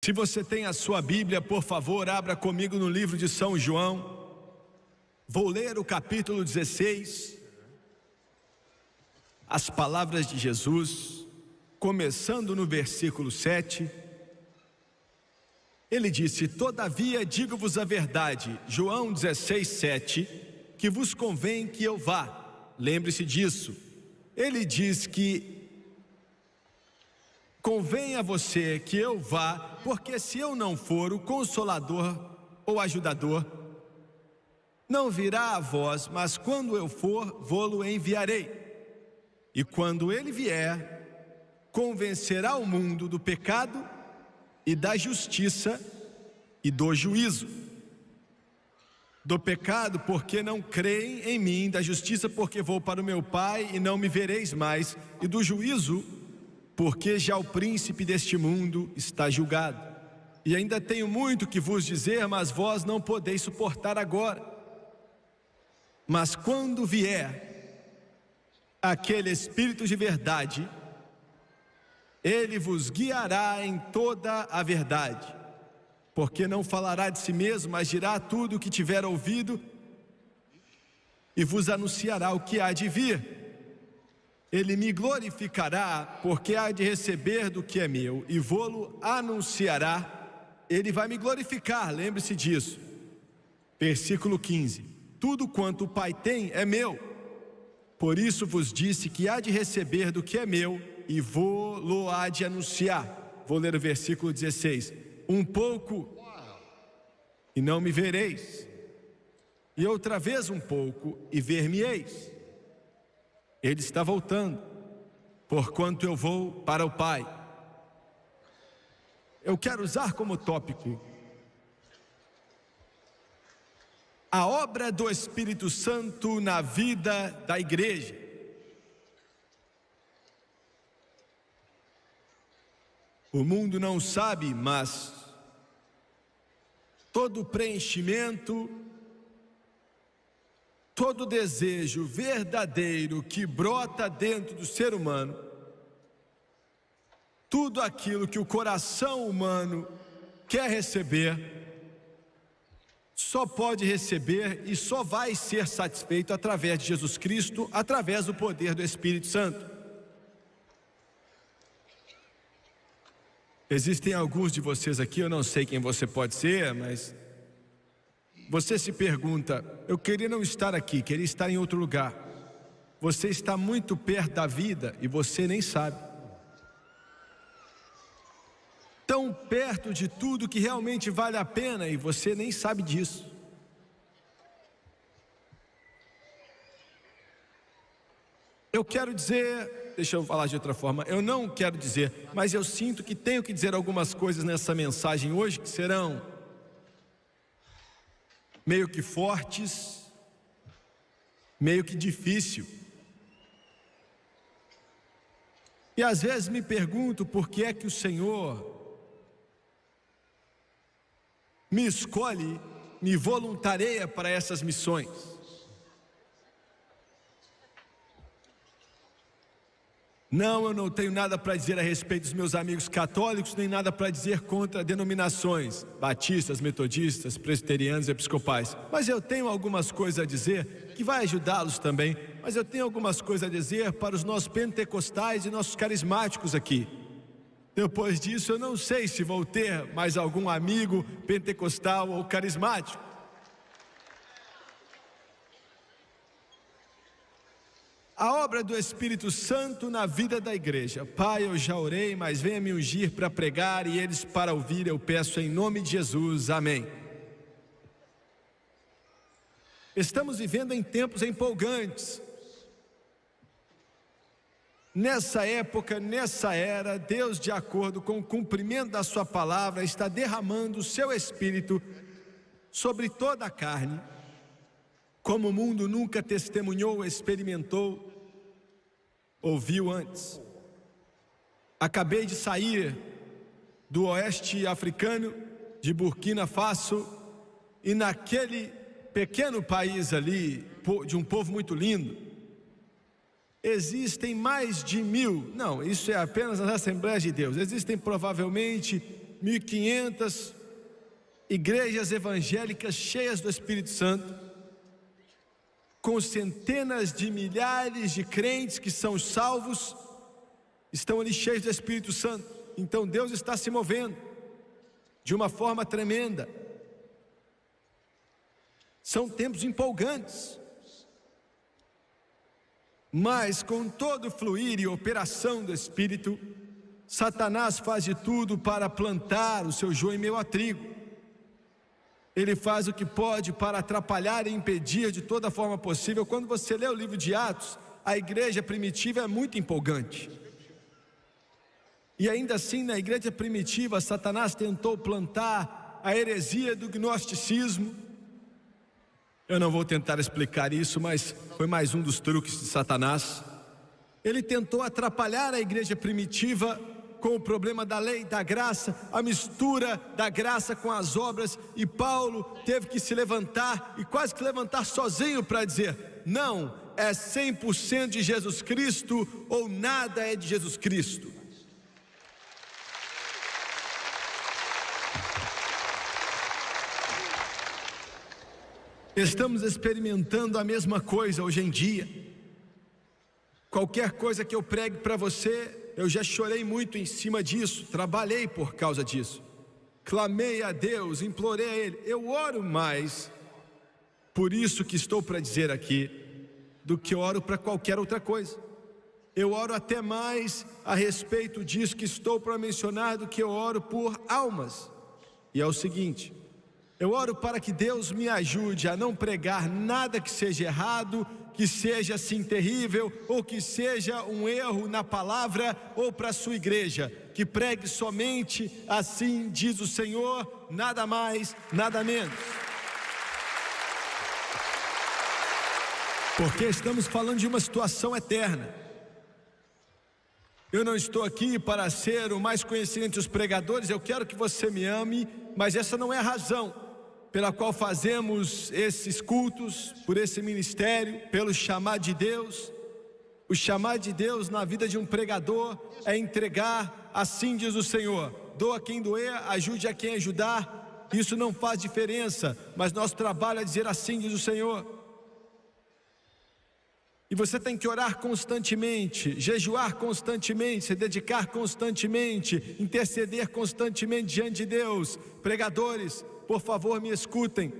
Se você tem a sua Bíblia, por favor, abra comigo no livro de São João. Vou ler o capítulo 16. As palavras de Jesus, começando no versículo 7. Ele disse: todavia digo-vos a verdade, João 16, 7, que vos convém que eu vá. Lembre-se disso. Ele diz que convém a você que eu vá, porque se eu não for, o Consolador ou Ajudador não virá a vós, mas quando eu for, vô-lo enviarei. E quando ele vier, convencerá o mundo do pecado e da justiça e do juízo. Do pecado, porque não creem em mim; da justiça, porque vou para o meu Pai e não me vereis mais; e do juízo, porque já o príncipe deste mundo está julgado. E ainda tenho muito que vos dizer, mas vós não podeis suportar agora. Mas quando vier aquele Espírito de verdade, ele vos guiará em toda a verdade, porque não falará de si mesmo, mas dirá tudo o que tiver ouvido e vos anunciará o que há de vir. Ele me glorificará, porque há de receber do que é meu e vô-lo anunciará. Ele vai me glorificar, lembre-se disso. Versículo 15: tudo quanto o Pai tem é meu. Por isso vos disse que há de receber do que é meu e vô-lo há de anunciar. Vou ler o versículo 16: um pouco e não me vereis, e outra vez um pouco e ver-me-eis. Ele está voltando, porquanto eu vou para o Pai. Eu quero usar como tópico a obra do Espírito Santo na vida da igreja. O mundo não sabe, mas todo preenchimento, todo desejo verdadeiro que brota dentro do ser humano, tudo aquilo que o coração humano quer receber, só pode receber e só vai ser satisfeito através de Jesus Cristo, através do poder do Espírito Santo. Existem alguns de vocês aqui, eu não sei quem você pode ser, mas você se pergunta: eu queria não estar aqui, queria estar em outro lugar. Você está muito perto da vida e você nem sabe. Tão perto de tudo que realmente vale a pena e você nem sabe disso. Eu quero dizer, deixa eu falar de outra forma, eu não quero dizer, mas eu sinto que tenho que dizer algumas coisas nessa mensagem hoje que serão meio que fortes, meio que difícil. E às vezes me pergunto por que é que o Senhor me escolhe, me voluntaria para essas missões. Não, eu não tenho nada para dizer a respeito dos meus amigos católicos, nem nada para dizer contra denominações batistas, metodistas, presbiterianos e episcopais. Mas eu tenho algumas coisas a dizer que vai ajudá-los também. Mas eu tenho algumas coisas a dizer para os nossos pentecostais e nossos carismáticos aqui. Depois disso, eu não sei se vou ter mais algum amigo pentecostal ou carismático. A obra do Espírito Santo na vida da igreja. Pai, eu já orei, mas venha me ungir para pregar e eles para ouvir, eu peço em nome de Jesus, amém. Estamos vivendo em tempos empolgantes. Nessa época, nessa era, Deus, de acordo com o cumprimento da sua palavra, está derramando o seu Espírito sobre toda a carne, como o mundo nunca testemunhou, experimentou, ouviu antes. Acabei de sair do oeste africano, de Burkina Faso, e naquele pequeno país ali, de um povo muito lindo, existem mais de 1000, não, isso é apenas nas Assembleias de Deus, existem provavelmente 1.500 igrejas evangélicas cheias do Espírito Santo, com centenas de milhares de crentes que são salvos, estão ali cheios do Espírito Santo. Então Deus está se movendo de uma forma tremenda. São tempos empolgantes, mas com todo o fluir e operação do Espírito, Satanás faz de tudo para plantar o seu joio em meio a trigo. Ele faz o que pode para atrapalhar e impedir de toda forma possível. Quando você lê o livro de Atos, a igreja primitiva é muito empolgante. E ainda assim, na igreja primitiva, Satanás tentou plantar a heresia do gnosticismo. Eu não vou tentar explicar isso, mas foi mais um dos truques de Satanás. Ele tentou atrapalhar a igreja primitiva com o problema da lei, da graça, a mistura da graça com as obras, e Paulo teve que se levantar, e quase que levantar sozinho para dizer: não, é 100% de Jesus Cristo ou nada é de Jesus Cristo. Estamos experimentando a mesma coisa hoje em dia. Qualquer coisa que eu pregue para você, eu já chorei muito em cima disso, trabalhei por causa disso, clamei a Deus, implorei a Ele. Eu oro mais por isso que estou para dizer aqui do que oro para qualquer outra coisa. Eu oro até mais a respeito disso que estou para mencionar do que eu oro por almas. E é o seguinte: eu oro para que Deus me ajude a não pregar nada que seja errado, que seja assim terrível, ou que seja um erro na palavra, ou para a sua igreja, que pregue somente assim diz o Senhor, nada mais, nada menos. Porque estamos falando de uma situação eterna. Eu não estou aqui para ser o mais conhecido entre os pregadores, eu quero que você me ame, mas essa não é a razão pela qual fazemos esses cultos, por esse ministério, pelo chamado de Deus. O chamado de Deus na vida de um pregador é entregar, assim diz o Senhor, doa quem doer, ajude a quem ajudar. Isso não faz diferença, mas nosso trabalho é dizer assim diz o Senhor. E você tem que orar constantemente, jejuar constantemente, se dedicar constantemente, interceder constantemente diante de Deus. Pregadores, por favor, me escutem.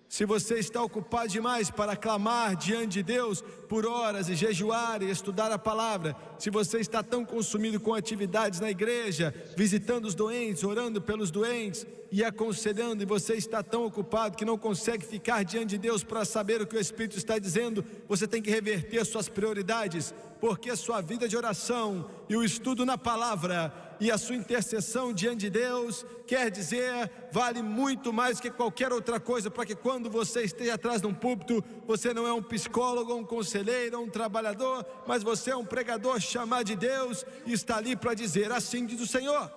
Se você está ocupado demais para clamar diante de Deus por horas e jejuar e estudar a palavra, se você está tão consumido com atividades na igreja, visitando os doentes, orando pelos doentes e aconselhando, e você está tão ocupado que não consegue ficar diante de Deus para saber o que o Espírito está dizendo, você tem que reverter suas prioridades, porque a sua vida de oração e o estudo na palavra e a sua intercessão diante de Deus, quer dizer, vale muito mais que qualquer outra coisa, para que quando você esteja atrás de um púlpito, você não é um psicólogo, um conselheiro, um trabalhador, mas você é um pregador chamado de Deus e está ali para dizer assim diz o Senhor.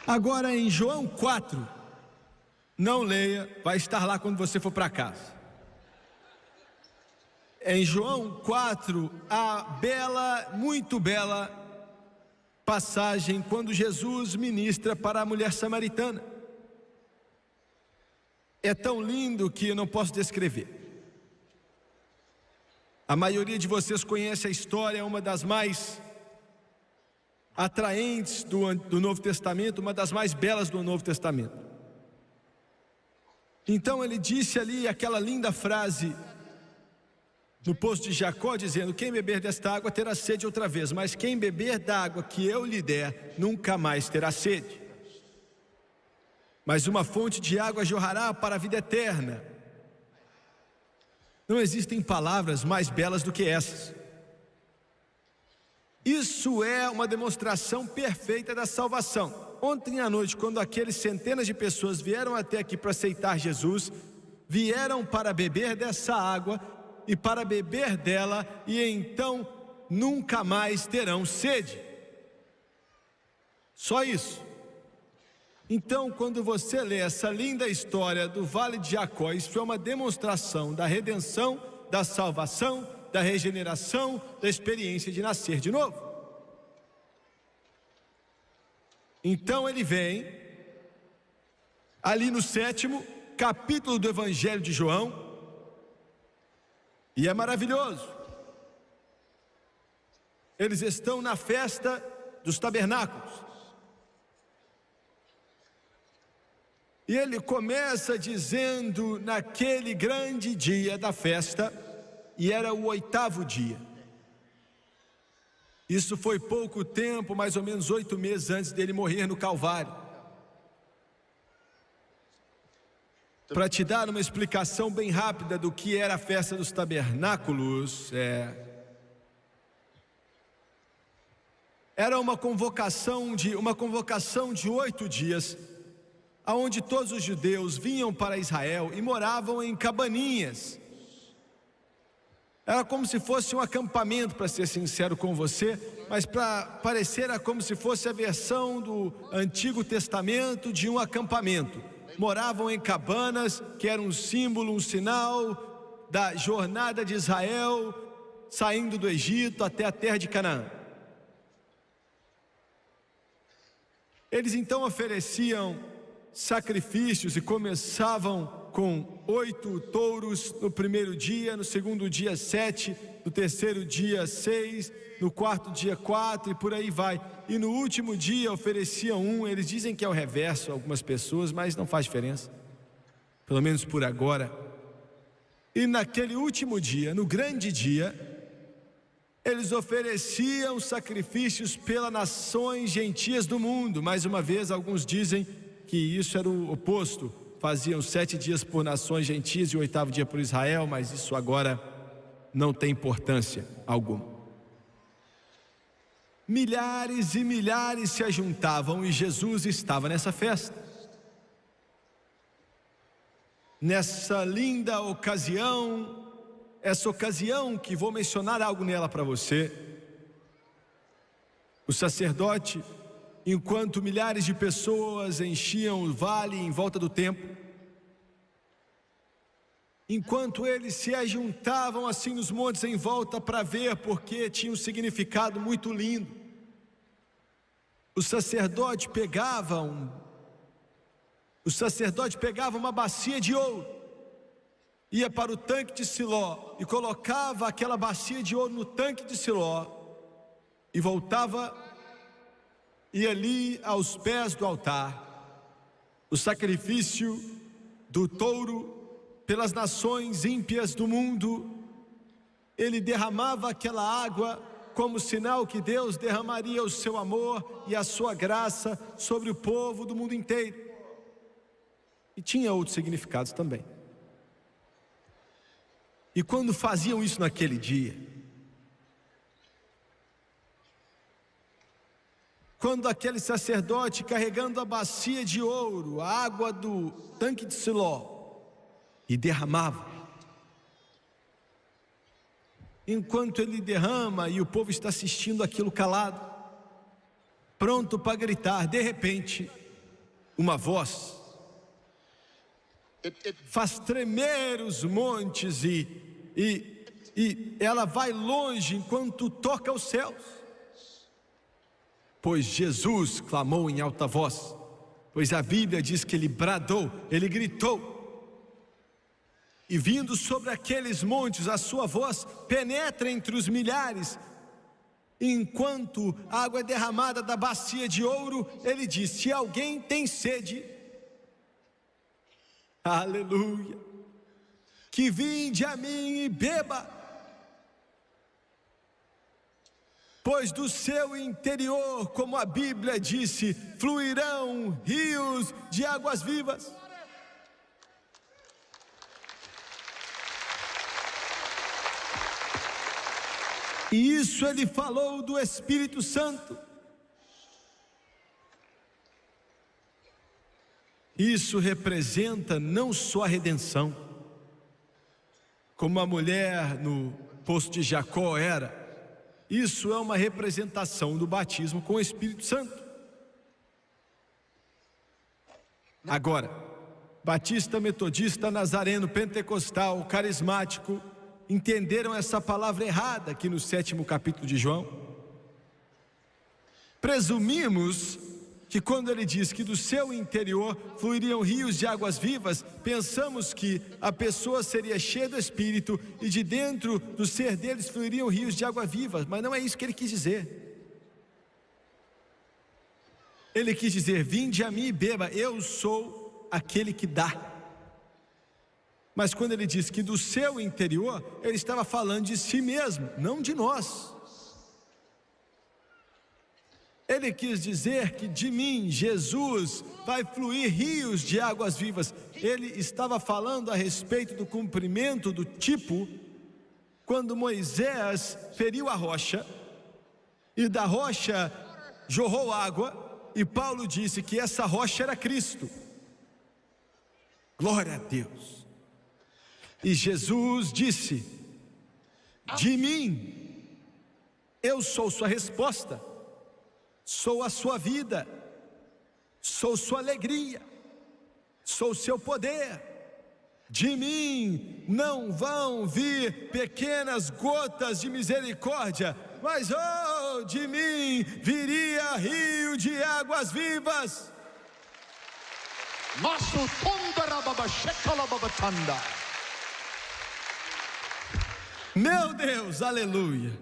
Agora em João 4, não leia, vai estar lá quando você for para casa. Em João 4, a bela, muito bela passagem quando Jesus ministra para a mulher samaritana. É tão lindo que eu não posso descrever. A maioria de vocês conhece a história, é uma das mais atraentes do Novo Testamento, uma das mais belas do Novo Testamento. Então ele disse ali aquela linda frase no poço de Jacó, dizendo: quem beber desta água terá sede outra vez, mas quem beber da água que eu lhe der, nunca mais terá sede. Mas uma fonte de água jorrará para a vida eterna. Não existem palavras mais belas do que essas. Isso é uma demonstração perfeita da salvação. Ontem à noite, quando aqueles centenas de pessoas vieram até aqui para aceitar Jesus, vieram para beber dessa água e para beber dela, e então nunca mais terão sede. Só isso. Então, quando você lê essa linda história do Vale de Jacó, isso é uma demonstração da redenção, da salvação, da regeneração, da experiência de nascer de novo. Então ele vem, ali no 7º capítulo do Evangelho de João, e é maravilhoso. Eles estão na festa dos tabernáculos. E ele começa dizendo, naquele grande dia da festa, e era o 8º dia. Isso foi pouco tempo, mais ou menos 8 meses antes dele morrer no Calvário. Para te dar uma explicação bem rápida do que era a festa dos tabernáculos, era uma convocação de 8 dias, aonde todos os judeus vinham para Israel e moravam em cabaninhas. Era como se fosse um acampamento, para ser sincero com você, mas para parecer era como se fosse a versão do Antigo Testamento de um acampamento. Moravam em cabanas, que era um símbolo, um sinal da jornada de Israel, saindo do Egito até a terra de Canaã. Eles então ofereciam sacrifícios e começavam com 8 touros no primeiro dia, no segundo dia 7, no terceiro dia 6, no quarto dia 4 e por aí vai. E no último dia ofereciam 1, eles dizem que é o reverso algumas pessoas, mas não faz diferença, pelo menos por agora. E naquele último dia, no grande dia, eles ofereciam sacrifícios pelas nações gentias do mundo. Mais uma vez, alguns dizem que isso era o oposto. Faziam 7 dias por nações gentias e o 8º dia por Israel, mas isso agora não tem importância alguma. Milhares e milhares se ajuntavam e Jesus estava nessa festa. Nessa linda ocasião, essa ocasião que vou mencionar algo nela para você, o sacerdote, enquanto milhares de pessoas enchiam o vale em volta do templo, enquanto eles se ajuntavam assim nos montes em volta para ver, porque tinha um significado muito lindo, o sacerdote pegava uma bacia de ouro, ia para o tanque de Siló e colocava aquela bacia de ouro no tanque de Siló e voltava. E ali aos pés do altar, o sacrifício do touro pelas nações ímpias do mundo, ele derramava aquela água como sinal que Deus derramaria o seu amor e a sua graça sobre o povo do mundo inteiro. E tinha outros significados também. E quando faziam isso naquele dia, quando aquele sacerdote carregando a bacia de ouro, a água do tanque de Siló, e derramava, enquanto ele derrama e o povo está assistindo aquilo calado, pronto para gritar, de repente, uma voz faz tremer os montes e ela vai longe enquanto toca os céus. Pois Jesus clamou em alta voz, pois a Bíblia diz que ele bradou, ele gritou, e vindo sobre aqueles montes, a sua voz penetra entre os milhares, enquanto a água é derramada da bacia de ouro, ele diz: se alguém tem sede, aleluia, que vinde a mim e beba, pois do seu interior, como a Bíblia disse, fluirão rios de águas vivas. E isso ele falou do Espírito Santo. Isso representa não só a redenção, como a mulher no poço de Jacó era. Isso é uma representação do batismo com o Espírito Santo. Agora, batista, metodista, nazareno, pentecostal, carismático, entenderam essa palavra errada aqui no 7º capítulo de João. Presumimos que quando ele diz que do seu interior fluiriam rios de águas vivas, pensamos que a pessoa seria cheia do Espírito e de dentro do ser deles fluiriam rios de água viva, mas não é isso que ele quis dizer. Ele quis dizer: vinde a mim e beba, eu sou aquele que dá. Mas quando ele diz que do seu interior, ele estava falando de si mesmo, não de nós. Ele quis dizer que de mim, Jesus, vai fluir rios de águas vivas. Ele estava falando a respeito do cumprimento do tipo, quando Moisés feriu a rocha, e da rocha jorrou água, e Paulo disse que essa rocha era Cristo. Glória a Deus. E Jesus disse: de mim, eu sou sua resposta. Sou a sua vida, sou sua alegria, sou seu poder. De mim não vão vir pequenas gotas de misericórdia, mas de mim viria rio de águas vivas. Meu Deus, aleluia.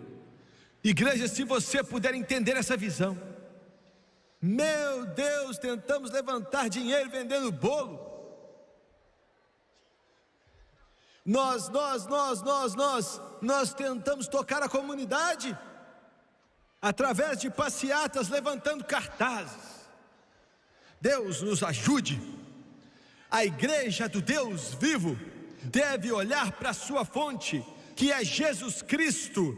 Igreja, se você puder entender essa visão. Meu Deus, tentamos levantar dinheiro vendendo bolo. Nós tentamos tocar a comunidade através de passeatas, levantando cartazes. Deus nos ajude. A igreja do Deus vivo deve olhar para a sua fonte, que é Jesus Cristo,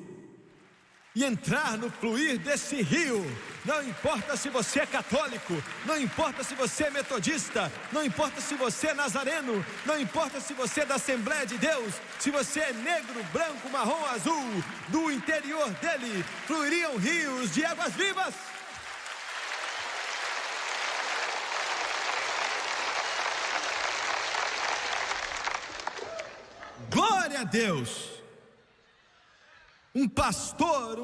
e entrar no fluir desse rio. Não importa se você é católico, não importa se você é metodista, não importa se você é nazareno, não importa se você é da Assembleia de Deus, se você é negro, branco, marrom, azul, do interior dele fluiriam rios de águas vivas. Glória a Deus. Um pastor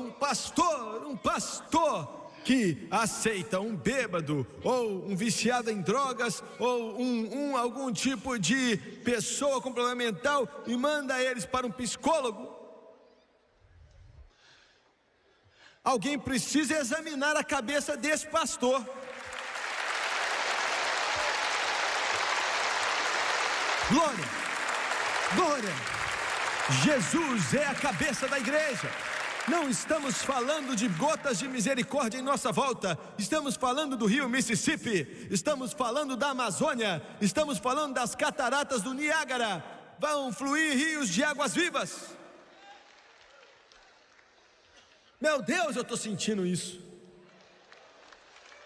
que aceita um bêbado, ou um viciado em drogas, ou algum tipo de pessoa com problema mental, e manda eles para um psicólogo. Alguém precisa examinar a cabeça desse pastor. Glória, glória. Jesus é a cabeça da igreja. Não estamos falando de gotas de misericórdia em nossa volta. Estamos falando do rio Mississippi. Estamos falando da Amazônia. Estamos falando das cataratas do Niágara. Vão fluir rios de águas vivas. Meu Deus, eu estou sentindo isso.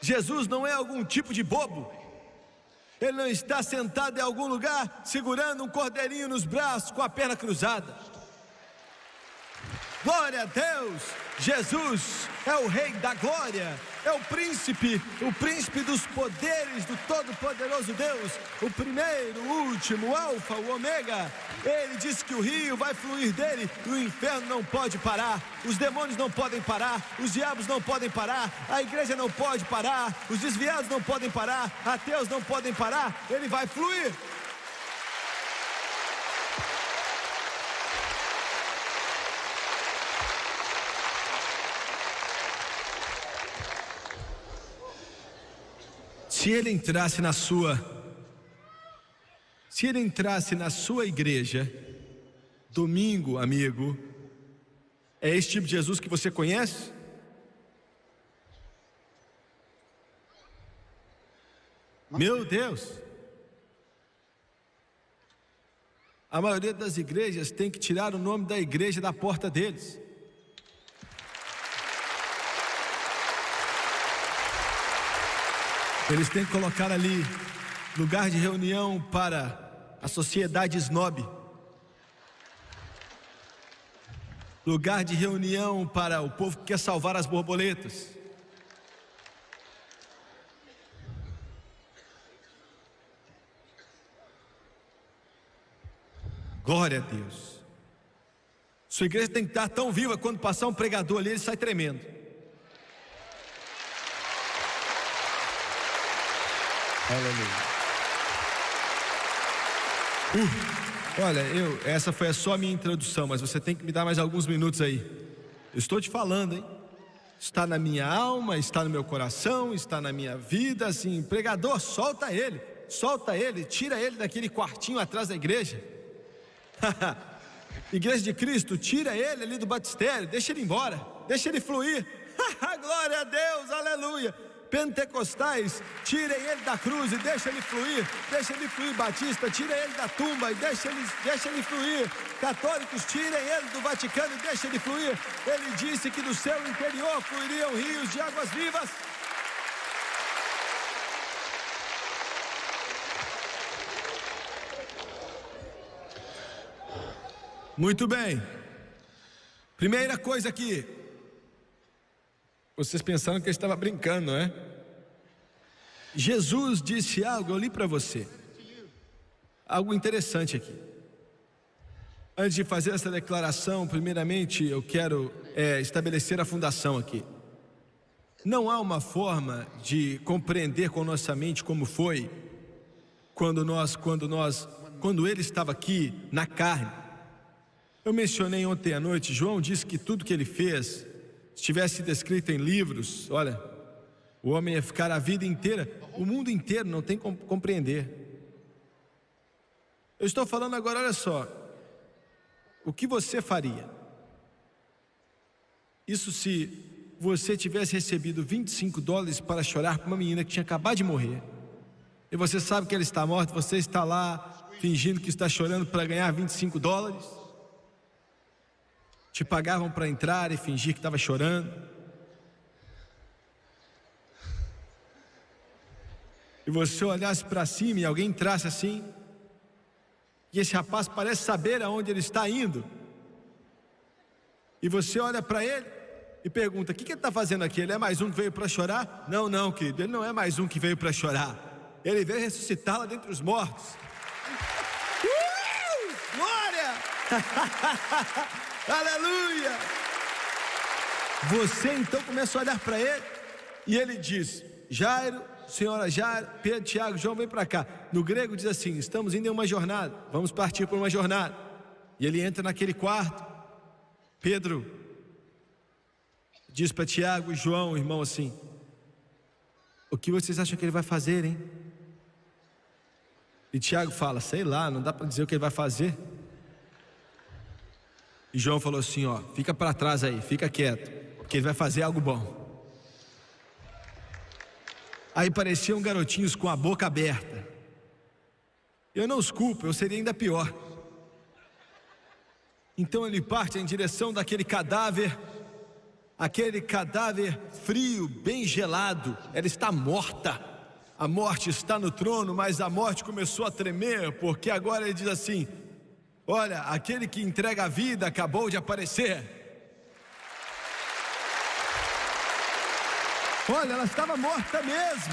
Jesus não é algum tipo de bobo. Ele não está sentado em algum lugar segurando um cordeirinho nos braços com a perna cruzada. Glória a Deus. Jesus é o Rei da glória, é o príncipe dos poderes do Todo-Poderoso Deus, o primeiro, o último, o alfa, o ômega. Ele disse que o rio vai fluir dele e o inferno não pode parar, os demônios não podem parar, os diabos não podem parar, a igreja não pode parar, os desviados não podem parar, ateus não podem parar. Ele vai fluir. Se ele entrasse na sua igreja, domingo, amigo, é esse tipo de Jesus que você conhece? Meu Deus! A maioria das igrejas tem que tirar o nome da igreja da porta deles. Eles têm que colocar ali lugar de reunião para a sociedade snob, lugar de reunião para o povo que quer salvar as borboletas. Glória a Deus. Sua igreja tem que estar tão viva, quando passar um pregador ali, ele sai tremendo. Aleluia. Olha, essa foi só a minha introdução, mas você tem que me dar mais alguns minutos aí. Eu estou te falando, hein? Está na minha alma, está no meu coração, está na minha vida, assim, pregador, solta ele, tira ele daquele quartinho atrás da igreja. Igreja de Cristo, tira ele ali do batistério, deixa ele embora, deixa ele fluir. Glória a Deus, aleluia. Pentecostais, tirem ele da cruz e deixa ele fluir. Batista, tira ele da tumba e deixa ele fluir. Católicos, tirem ele do Vaticano e deixa ele fluir. Ele disse que do seu interior fluiriam rios de águas vivas. Muito bem. Primeira coisa aqui. Vocês pensaram que ele estava brincando, não é? Jesus disse algo, eu li para você. Algo interessante aqui. Antes de fazer essa declaração, primeiramente eu quero estabelecer a fundação aqui. Não há uma forma de compreender com nossa mente como foi quando ele estava aqui na carne. Eu mencionei ontem à noite, João disse que tudo que ele fez, se tivesse sido escrito em livros, olha, o homem ia ficar a vida inteira, o mundo inteiro não tem como compreender. Eu estou falando agora, olha só, o que você faria? Isso se você tivesse recebido $25 para chorar por uma menina que tinha acabado de morrer, e você sabe que ela está morta, você está lá fingindo que está chorando para ganhar $25, te pagavam para entrar e fingir que estava chorando, e você olhasse para cima e alguém entrasse assim, e esse rapaz parece saber aonde ele está indo, e você olha para ele e pergunta, o que ele está fazendo aqui? Ele é mais um que veio para chorar? Não, querido, ele não é mais um que veio para chorar, ele veio ressuscitá-la dentre os mortos. Glória! Aleluia! Você então começa a olhar para ele e ele diz, Jairo, senhora Jairo, Pedro, Tiago, João, vem para cá. No grego diz assim, estamos indo em uma jornada, vamos partir por uma jornada. E ele entra naquele quarto. Pedro diz para Tiago e João, o irmão, assim, o que vocês acham que ele vai fazer, hein? E Tiago fala, sei lá, não dá para dizer o que ele vai fazer. E João falou assim, ó, fica para trás aí, fica quieto, porque ele vai fazer algo bom. Aí pareciam garotinhos com a boca aberta. Eu não os culpo, eu seria ainda pior. Então ele parte em direção daquele cadáver frio, bem gelado. Ela está morta. A morte está no trono, mas a morte começou a tremer, porque agora ele diz assim, olha, aquele que entrega a vida acabou de aparecer. Olha, ela estava morta mesmo.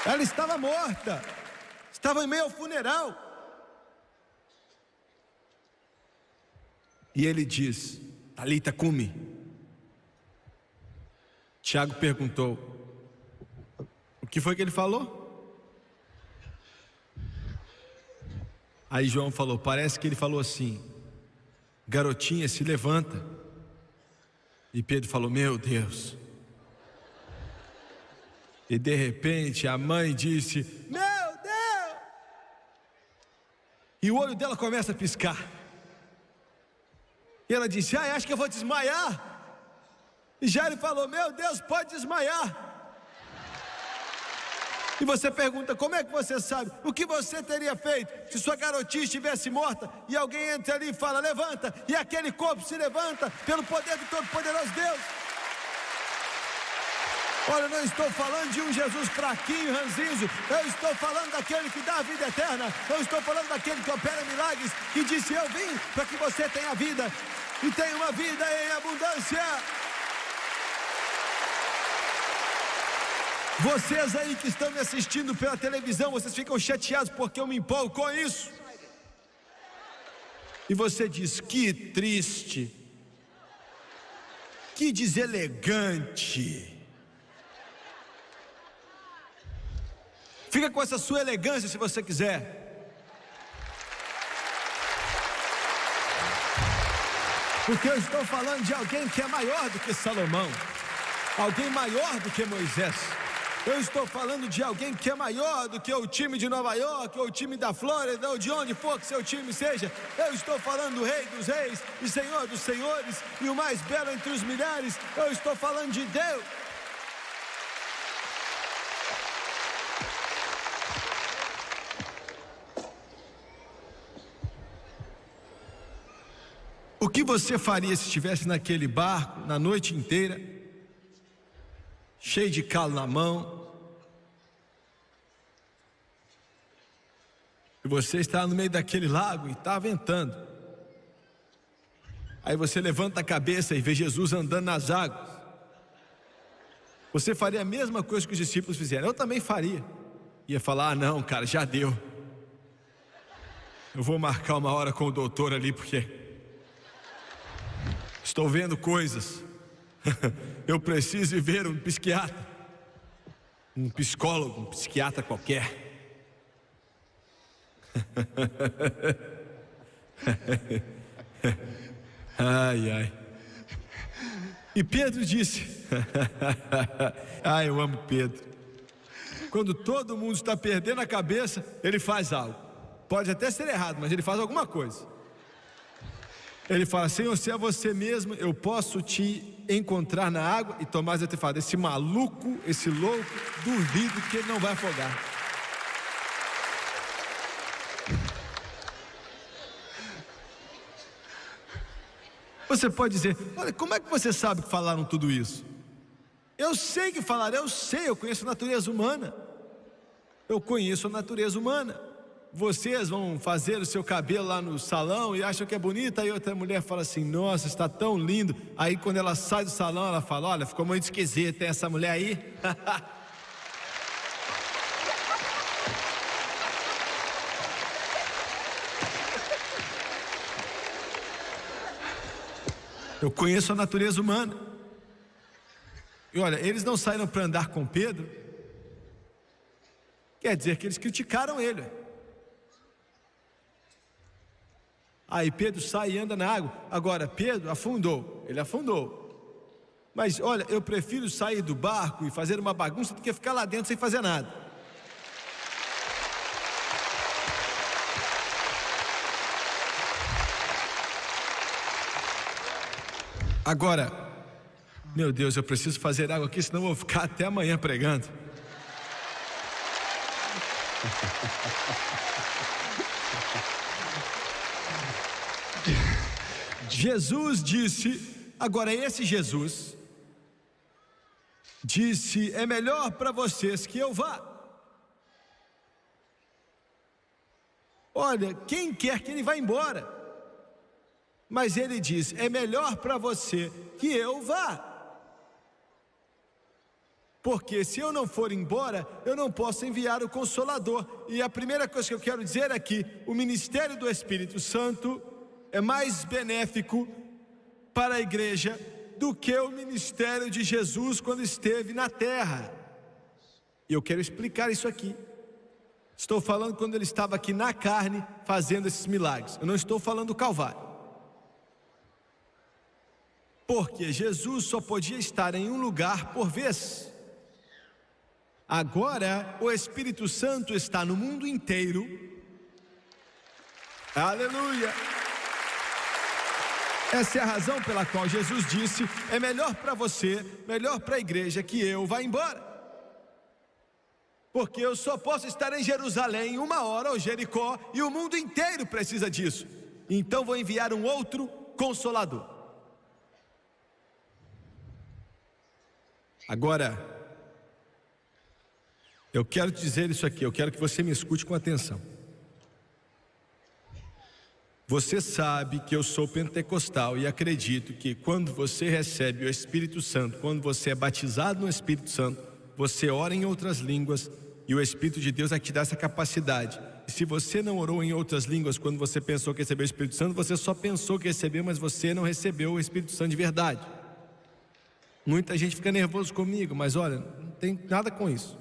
Ela estava morta. Estava em meio ao funeral. E ele diz, Talita cumi. Tiago perguntou, o que foi que ele falou? Aí João falou, parece que ele falou assim, garotinha, se levanta. E Pedro falou, meu Deus. E de repente a mãe disse, meu Deus! E o olho dela começa a piscar. E ela disse, acho que eu vou desmaiar. E Jairo falou, meu Deus, pode desmaiar. E você pergunta, como é que você sabe? O que você teria feito se sua garotinha estivesse morta e alguém entra ali e fala, levanta, e aquele corpo se levanta pelo poder do Todo-Poderoso Deus? Olha, eu não estou falando de um Jesus fraquinho, ranzinzo. Eu estou falando daquele que dá a vida eterna. Eu estou falando daquele que opera milagres, que disse, eu vim para que você tenha vida, e tenha uma vida em abundância. Vocês aí que estão me assistindo pela televisão, vocês ficam chateados porque eu me empolgo com isso. E você diz: que triste, que deselegante. Fica com essa sua elegância se você quiser, porque eu estou falando de alguém que é maior do que Salomão, alguém maior do que Moisés. Eu estou falando de alguém que é maior do que o time de Nova York, ou o time da Flórida, ou de onde for que seu time seja. Eu estou falando do Rei dos Reis e Senhor dos Senhores, e o mais belo entre os milhares. Eu estou falando de Deus. O que você faria se estivesse naquele barco na noite inteira, cheio de calo na mão, e você está no meio daquele lago e está ventando? Aí você levanta a cabeça e vê Jesus andando nas águas. Você faria a mesma coisa que os discípulos fizeram? Eu também faria. Ia falar: ah, não, cara, já deu. Eu vou marcar uma hora com o doutor ali, porque estou vendo coisas. Eu preciso ir ver um psiquiatra, um psicólogo, um psiquiatra qualquer. Ai, ai. E Pedro disse: ai, eu amo Pedro. Quando todo mundo está perdendo a cabeça, ele faz algo. Pode até ser errado, mas ele faz alguma coisa. Ele fala: Senhor, se é você mesmo, eu posso te encontrar na água. E Tomás deve ter falado: esse maluco, esse louco, duvido que ele não vai afogar. Você pode dizer: olha, como é que você sabe que falaram tudo isso? Eu sei que falaram, eu conheço a natureza humana. Eu conheço a natureza humana. Vocês vão fazer o seu cabelo lá no salão e acham que é bonito, aí outra mulher fala assim: nossa, está tão lindo. Aí quando ela sai do salão, ela fala: olha, ficou muito esquisito, tem essa mulher aí. Eu conheço a natureza humana. E olha, eles não saíram para andar com Pedro, quer dizer que eles criticaram ele. Aí Pedro sai e anda na água. Agora Pedro afundou, ele afundou. Mas olha, eu prefiro sair do barco e fazer uma bagunça do que ficar lá dentro sem fazer nada. Agora, meu Deus, eu preciso fazer água aqui, senão eu vou ficar até amanhã pregando. Jesus disse, agora esse Jesus disse: é melhor para vocês que eu vá. Olha, quem quer que ele vá embora? Mas ele diz: é melhor para você que eu vá. Porque se eu não for embora, eu não posso enviar o Consolador. E a primeira coisa que eu quero dizer é que o ministério do Espírito Santo é mais benéfico para a igreja do que o ministério de Jesus quando esteve na terra. E eu quero explicar isso aqui. Estou falando quando ele estava aqui na carne fazendo esses milagres. Eu não estou falando do Calvário. Porque Jesus só podia estar em um lugar por vez. Agora o Espírito Santo está no mundo inteiro. Aleluia! Essa é a razão pela qual Jesus disse: é melhor para você, melhor para a igreja que eu vá embora. Porque eu só posso estar em Jerusalém 1 hora, ou Jericó, e o mundo inteiro precisa disso. Então vou enviar um outro Consolador. Agora, eu quero te dizer isso aqui, eu quero que você me escute com atenção. Você sabe que eu sou pentecostal e acredito que quando você recebe o Espírito Santo, quando você é batizado no Espírito Santo, você ora em outras línguas e o Espírito de Deus vai te dar essa capacidade E se você não orou em outras línguas quando você pensou que recebeu o Espírito Santo, você só pensou que recebeu, mas você não recebeu o Espírito Santo de verdade. Muita gente fica nervoso comigo, mas olha, não tem nada com isso.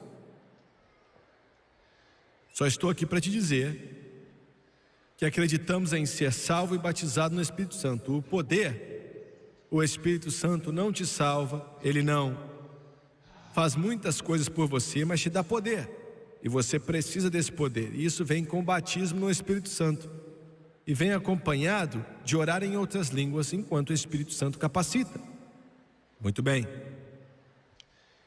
Só estou aqui para te dizer que acreditamos em ser salvo e batizado no Espírito Santo. O Espírito Santo não te salva, ele não faz muitas coisas por você, mas te dá poder. E você precisa desse poder. E isso vem com o batismo no Espírito Santo. E vem acompanhado de orar em outras línguas enquanto o Espírito Santo capacita. Muito bem.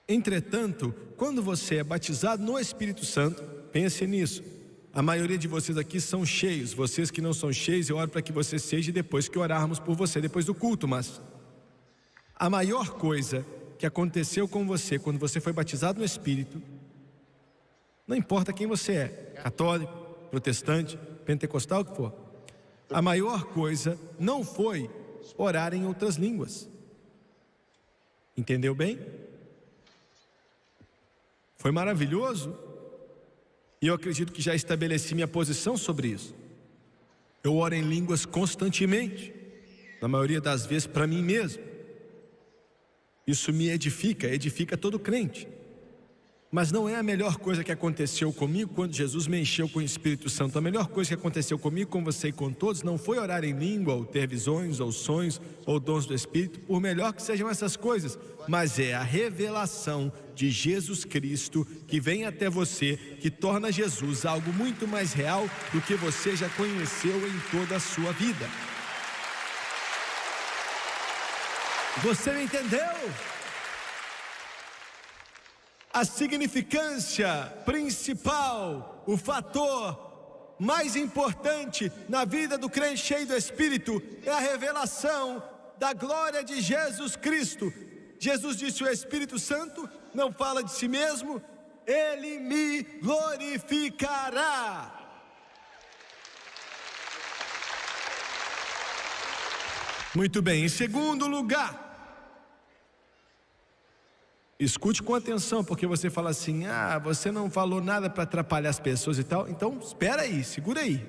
Entretanto, quando você é batizado no Espírito Santo, pense nisso. A maioria de vocês aqui são cheios. Vocês que não são cheios, eu oro para que você seja depois que orarmos por você, depois do culto. Mas a maior coisa que aconteceu com você quando você foi batizado no Espírito, não importa quem você é, católico, protestante, pentecostal, o que for, a maior coisa não foi orar em outras línguas. Entendeu bem? Foi maravilhoso. E eu acredito que já estabeleci minha posição sobre isso. Eu oro em línguas constantemente, na maioria das vezes para mim mesmo. Isso me edifica todo crente. Mas não é a melhor coisa que aconteceu comigo quando Jesus me encheu com o Espírito Santo. A melhor coisa que aconteceu comigo, com você e com todos, não foi orar em língua, ou ter visões, ou sonhos, ou dons do Espírito, por melhor que sejam essas coisas, mas é a revelação de Jesus Cristo que vem até você, que torna Jesus algo muito mais real do que você já conheceu em toda a sua vida. Você me entendeu? A significância principal, o fator mais importante na vida do crente cheio do Espírito é a revelação da glória de Jesus Cristo. Jesus disse: o Espírito Santo não fala de si mesmo, ele me glorificará. Muito bem, em segundo lugar, escute com atenção, porque você fala assim: ah, você não falou nada para atrapalhar as pessoas e tal. Então, espera aí, segura aí.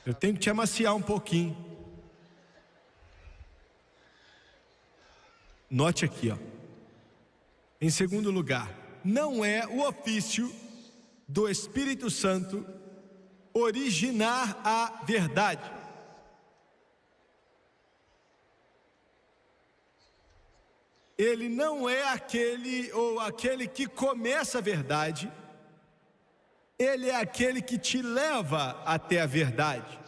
Eu tenho que te amaciar um pouquinho. Note aqui, ó. Em segundo lugar, não é o ofício do Espírito Santo originar a verdade. Ele não é aquele que começa a verdade, ele é aquele que te leva até a verdade.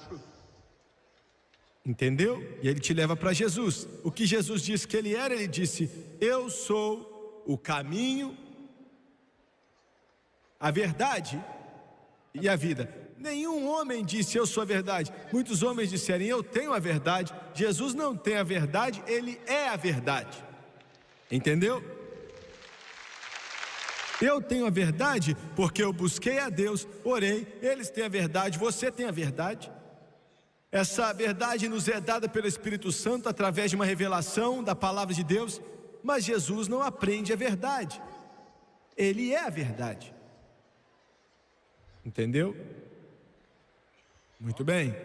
Entendeu? E ele te leva para Jesus. O que Jesus disse que ele era, ele disse: eu sou o caminho, a verdade e a vida. Nenhum homem disse: eu sou a verdade. Muitos homens disseram: eu tenho a verdade. Jesus não tem a verdade, ele é a verdade. Entendeu? Eu tenho a verdade porque eu busquei a Deus, orei, eles têm a verdade, você tem a verdade. Essa verdade nos é dada pelo Espírito Santo através de uma revelação da palavra de Deus, mas Jesus não aprende a verdade, ele é a verdade. Entendeu? Muito bem.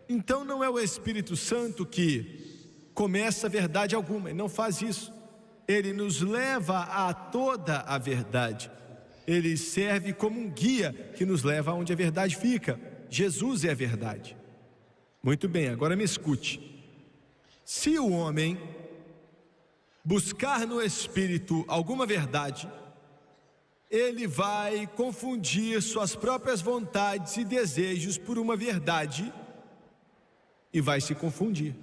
Então não é o Espírito Santo que começa a verdade alguma, ele não faz isso. Ele nos leva a toda a verdade. Ele serve como um guia que nos leva aonde a verdade fica. Jesus é a verdade. Muito bem, agora me escute. Se o homem buscar no Espírito alguma verdade, ele vai confundir suas próprias vontades e desejos por uma verdade e vai se confundir.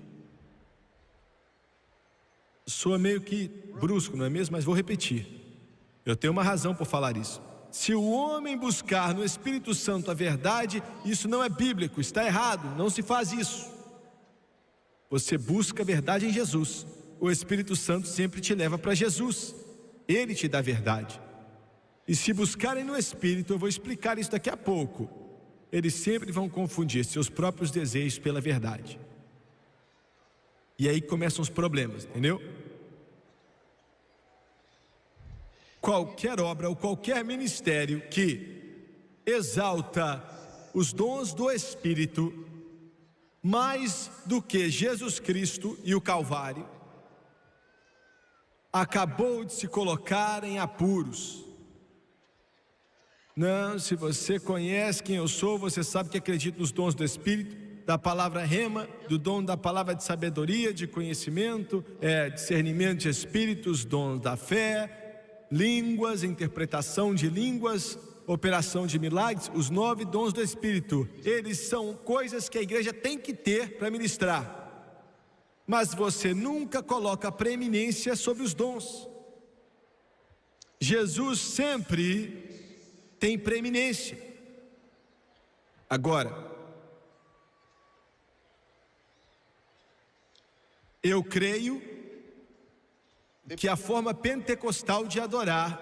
Soa meio que brusco, não é mesmo? Mas vou repetir. Eu tenho uma razão por falar isso. Se o homem buscar no Espírito Santo a verdade, isso não é bíblico, está errado, não se faz isso. Você busca a verdade em Jesus. O Espírito Santo sempre te leva para Jesus. Ele te dá a verdade. E se buscarem no Espírito, eu vou explicar isso daqui a pouco, eles sempre vão confundir seus próprios desejos pela verdade. E aí começam os problemas, entendeu? qualquer obra ou qualquer ministério que exalta os dons do Espírito mais do que Jesus Cristo e o Calvário, acabou de se colocar em apuros. Não, se você conhece quem eu sou, você sabe que acredito nos dons do Espírito, da palavra rema, do dom da palavra de sabedoria, de conhecimento, discernimento de espíritos, dons da fé, línguas, interpretação de línguas, operação de milagres, os 9 dons do Espírito. Eles são coisas que a igreja tem que ter para ministrar. Mas você nunca coloca preeminência sobre os dons. Jesus sempre tem preeminência. Agora, eu creio que a forma pentecostal de adorar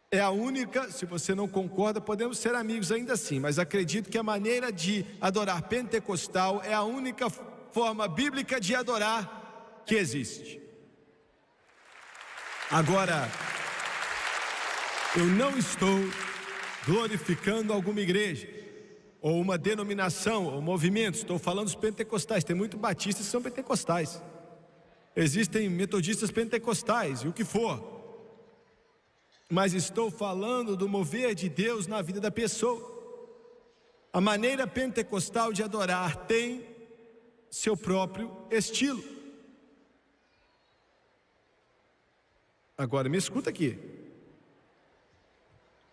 é a única. Se você não concorda, podemos ser amigos ainda assim, mas acredito que a maneira de adorar pentecostal é a única forma bíblica de adorar que existe. Agora, eu não estou glorificando alguma igreja, ou uma denominação, ou movimento. Estou falando dos pentecostais. Tem muitos batistas que são pentecostais. Existem metodistas pentecostais, e o que for. Mas estou falando do mover de Deus na vida da pessoa. A maneira pentecostal de adorar tem seu próprio estilo. Agora me escuta aqui.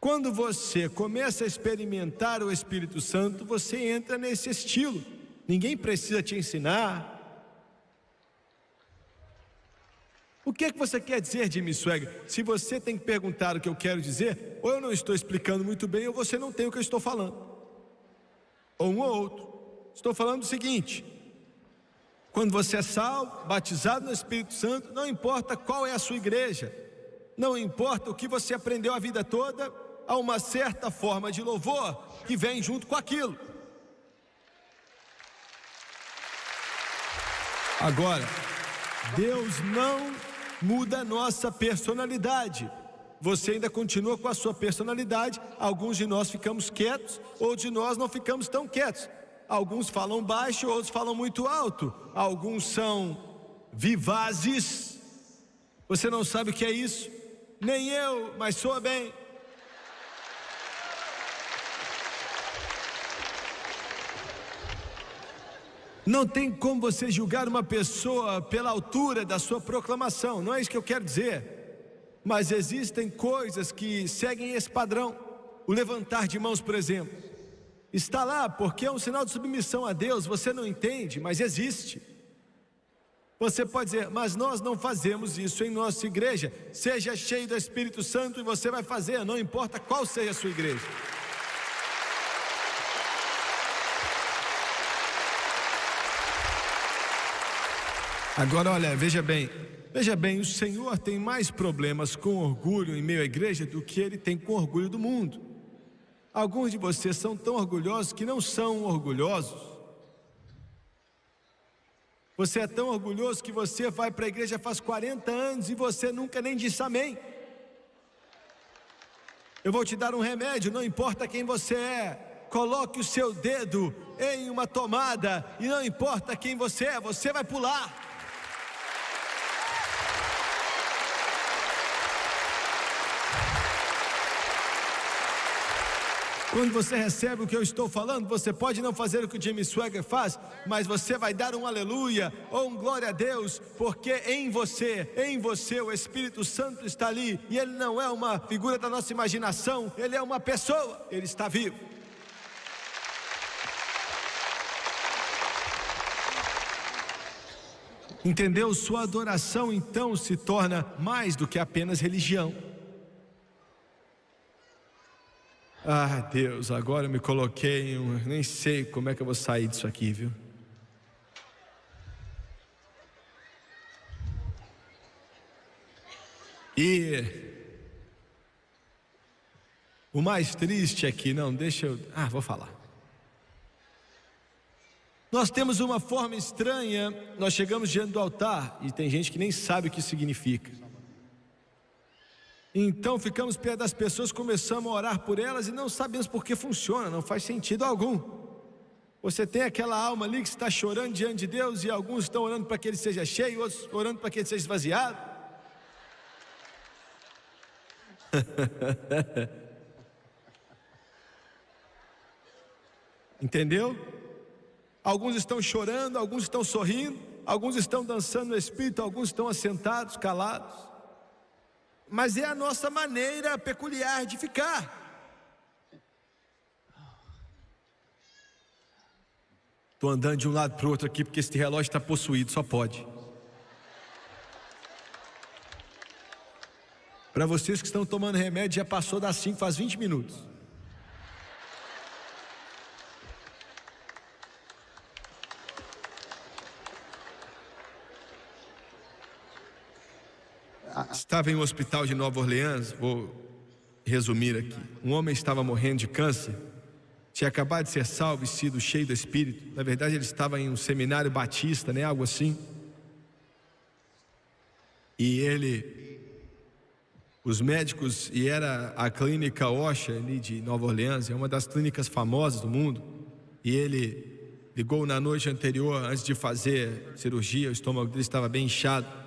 Quando você começa a experimentar o Espírito Santo, você entra nesse estilo. Ninguém precisa te ensinar. O que é que você quer dizer, Jimmy Swaggart? Se você tem que perguntar o que eu quero dizer, ou eu não estou explicando muito bem, ou você não tem o que eu estou falando. Ou um ou outro. Estou falando o seguinte: quando você é salvo, batizado no Espírito Santo, não importa qual é a sua igreja, não importa o que você aprendeu a vida toda, há uma certa forma de louvor que vem junto com aquilo. Agora, Deus não muda a nossa personalidade. Você ainda continua com a sua personalidade. Alguns de nós ficamos quietos, outros de nós não ficamos tão quietos. Alguns falam baixo, outros falam muito alto. Alguns são vivazes. Você não sabe o que é isso? Nem eu, mas soa bem. Não tem como você julgar uma pessoa pela altura da sua proclamação. Não é isso que eu quero dizer. Mas existem coisas que seguem esse padrão. O levantar de mãos, por exemplo, está lá porque é um sinal de submissão a Deus. Você não entende, mas existe. Você pode dizer, mas nós não fazemos isso em nossa igreja. Seja cheio do Espírito Santo e você vai fazer, não importa qual seja a sua igreja. Agora olha, veja bem, o Senhor tem mais problemas com orgulho em meio à igreja do que Ele tem com orgulho do mundo. Alguns de vocês são tão orgulhosos que não são orgulhosos. Você é tão orgulhoso que você vai para a igreja faz 40 anos e você nunca nem disse amém. Eu vou te dar um remédio, não importa quem você é. Coloque o seu dedo em uma tomada e não importa quem você é, você vai pular. Quando você recebe o que eu estou falando, você pode não fazer o que o Jimmy Swaggart faz, mas você vai dar um aleluia ou um glória a Deus, porque em você o Espírito Santo está ali, e Ele não é uma figura da nossa imaginação, Ele é uma pessoa, Ele está vivo. Entendeu? Sua adoração então se torna mais do que apenas religião. Ah, Deus, agora eu me coloquei em nem sei como é que eu vou sair disso aqui, viu? E o mais triste é que, vou falar. Nós temos uma forma estranha, nós chegamos diante do altar e tem gente que nem sabe o que significa. Então ficamos perto das pessoas, começamos a orar por elas e não sabemos por que funciona, não faz sentido algum. Você tem aquela alma ali que está chorando diante de Deus e alguns estão orando para que ele seja cheio, outros orando para que ele seja esvaziado. Entendeu? Alguns estão chorando, alguns estão sorrindo, alguns estão dançando no Espírito, alguns estão assentados, calados. Mas é a nossa maneira peculiar de ficar. Estou andando de um lado para o outro aqui porque esse relógio está possuído, só pode. Para vocês que estão tomando remédio, já passou das 5, faz 20 minutos. Estava em um hospital de Nova Orleans, vou resumir aqui. Um homem estava morrendo de câncer, tinha acabado de ser salvo e sido cheio do Espírito. Na verdade, ele estava em um seminário batista, né, algo assim. E os médicos, e era a clínica Osha ali de Nova Orleans, é uma das clínicas famosas do mundo. E ele ligou na noite anterior, antes de fazer cirurgia, o estômago dele estava bem inchado.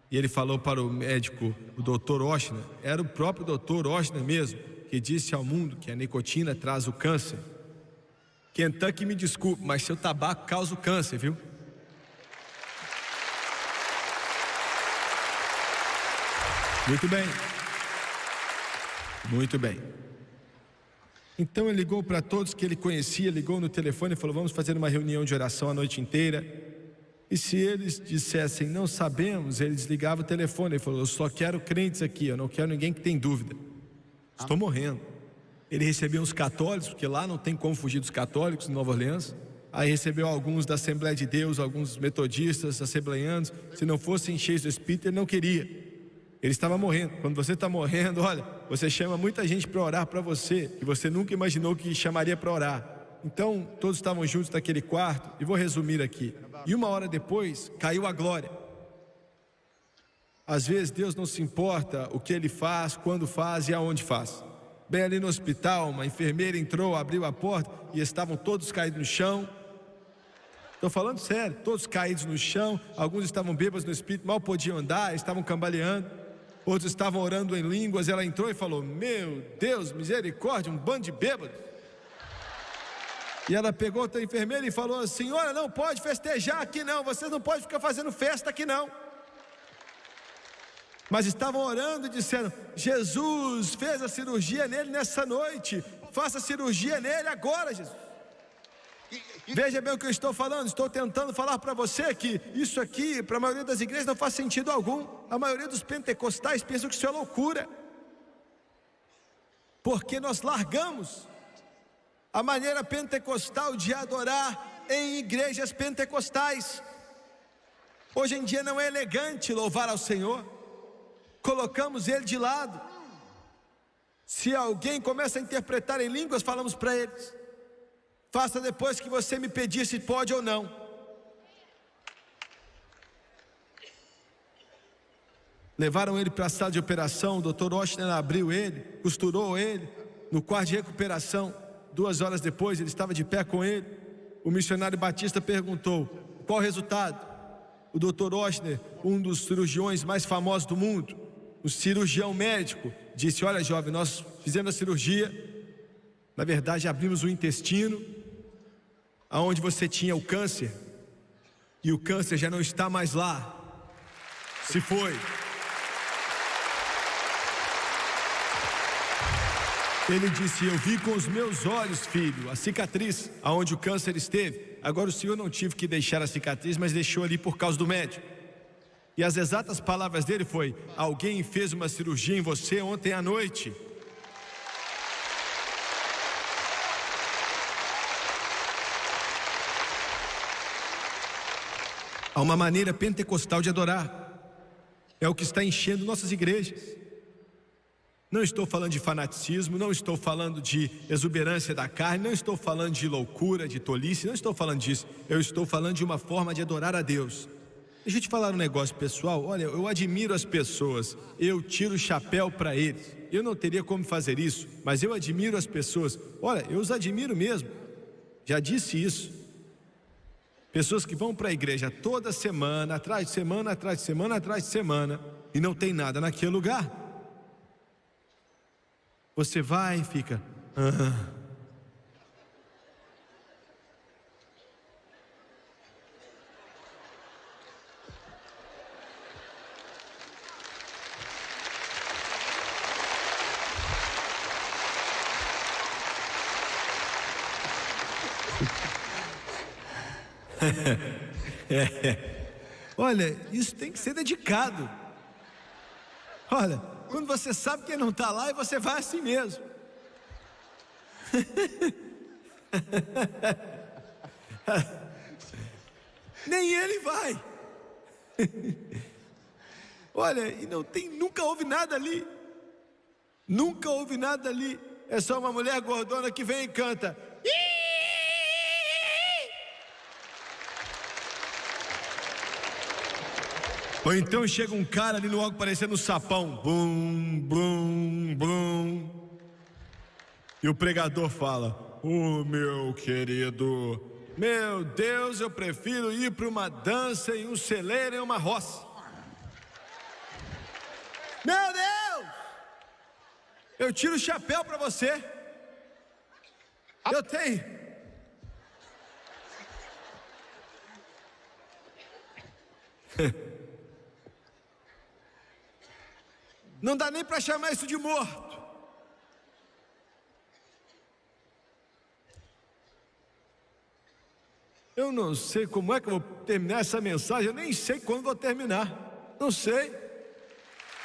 E ele falou para o médico, o Dr. Ochsner, era o próprio Dr. Ochsner mesmo, que disse ao mundo que a nicotina traz o câncer. Kentucky, me desculpe, mas seu tabaco causa o câncer, viu? Muito bem. Muito bem. Então ele ligou para todos que ele conhecia, ligou no telefone e falou: vamos fazer uma reunião de oração a noite inteira. E se eles dissessem, não sabemos, ele desligava o telefone. Ele falou: eu só quero crentes aqui, eu não quero ninguém que tem dúvida. Estou morrendo. Ele recebeu uns católicos, porque lá não tem como fugir dos católicos em Nova Orleans. Aí recebeu alguns da Assembleia de Deus, alguns metodistas, assembleianos. Se não fossem cheios do Espírito, ele não queria. Ele estava morrendo. Quando você está morrendo, olha, você chama muita gente para orar para você, que você nunca imaginou que chamaria para orar. Então, todos estavam juntos naquele quarto, e vou resumir aqui. E 1 hora depois, caiu a glória. Às vezes Deus não se importa o que Ele faz, quando faz e aonde faz. Bem ali no hospital, uma enfermeira entrou, abriu a porta e estavam todos caídos no chão. Estou falando sério, todos caídos no chão. Alguns estavam bêbados no espírito, mal podiam andar, estavam cambaleando. Outros estavam orando em línguas. Ela entrou e falou: meu Deus, misericórdia, um bando de bêbados. E ela pegou outra enfermeira e falou: senhora, não pode festejar aqui não, vocês não podem ficar fazendo festa aqui não. Mas estavam orando e disseram: Jesus fez a cirurgia nele nessa noite, faça a cirurgia nele agora, Jesus. Veja bem o que eu estou falando, estou tentando falar para você que isso aqui, para a maioria das igrejas, não faz sentido algum. A maioria dos pentecostais pensam que isso é loucura, porque nós largamos a maneira pentecostal de adorar em igrejas pentecostais. Hoje em dia não é elegante louvar ao Senhor, colocamos Ele de lado. Se alguém começa a interpretar em línguas, falamos para eles: faça depois que você me pedir se pode ou não. Levaram ele para a sala de operação, o Dr. Ochsner abriu ele, costurou ele no quarto de recuperação. 2 horas depois ele estava de pé com ele. O missionário batista perguntou: qual o resultado? O Dr. Ochsner, um dos cirurgiões mais famosos do mundo, o cirurgião médico, disse: olha jovem, nós fizemos a cirurgia. Na verdade abrimos o intestino, aonde você tinha o câncer, e o câncer já não está mais lá, se foi. Ele disse: eu vi com os meus olhos, filho, a cicatriz aonde o câncer esteve. Agora o senhor não tive que deixar a cicatriz, mas deixou ali por causa do médico. E as exatas palavras dele foi: alguém fez uma cirurgia em você ontem à noite. Há uma maneira pentecostal de adorar, é o que está enchendo nossas igrejas. Não estou falando de fanaticismo, não estou falando de exuberância da carne, não estou falando de loucura, de tolice, não estou falando disso. Eu estou falando de uma forma de adorar a Deus Deixa eu te falar um negócio pessoal. Olha, eu admiro as pessoas, eu tiro o chapéu para eles. Eu não teria como fazer isso, mas eu admiro as pessoas. Olha, eu os admiro mesmo. Já disse isso. Pessoas que vão para a igreja toda semana, atrás de semana, atrás de semana, atrás de semana, e não tem nada naquele lugar. Você vai e fica... Olha, isso tem que ser dedicado. Olha, quando você sabe que ele não está lá e você vai assim mesmo. Nem ele vai. Olha, e nunca houve nada ali. Nunca houve nada ali. É só uma mulher gordona que vem e canta. Ou então chega um cara ali no algo parecendo um sapão. Bum, bum, bum. E o pregador fala: "Oh, meu querido, meu Deus, eu prefiro ir para uma dança em um celeiro em uma roça." Meu Deus! Eu tiro o chapéu para você. Eu tenho. Não dá nem para chamar isso de morto. Eu não sei como é que eu vou terminar essa mensagem. Eu nem sei quando vou terminar. Não sei.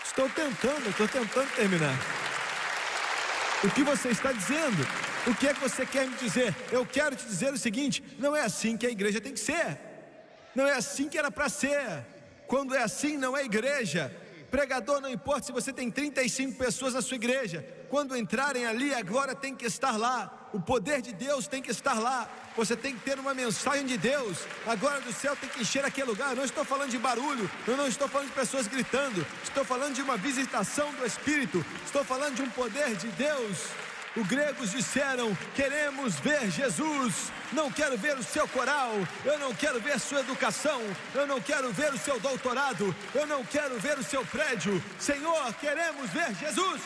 Estou tentando terminar. O que você está dizendo? O que é que você quer me dizer? Eu quero te dizer o seguinte: não é assim que a igreja tem que ser. Não é assim que era para ser. Quando é assim, não é igreja. Pregador, não importa se você tem 35 pessoas na sua igreja. Quando entrarem ali, agora tem que estar lá. O poder de Deus tem que estar lá. Você tem que ter uma mensagem de Deus. Agora do céu tem que encher aquele lugar. Eu não estou falando de barulho, eu não estou falando de pessoas gritando. Estou falando de uma visitação do Espírito. Estou falando de um poder de Deus. Os gregos disseram: queremos ver Jesus. Não quero ver o seu coral, eu não quero ver sua educação, eu não quero ver o seu doutorado, eu não quero ver o seu prédio. Senhor, queremos ver Jesus.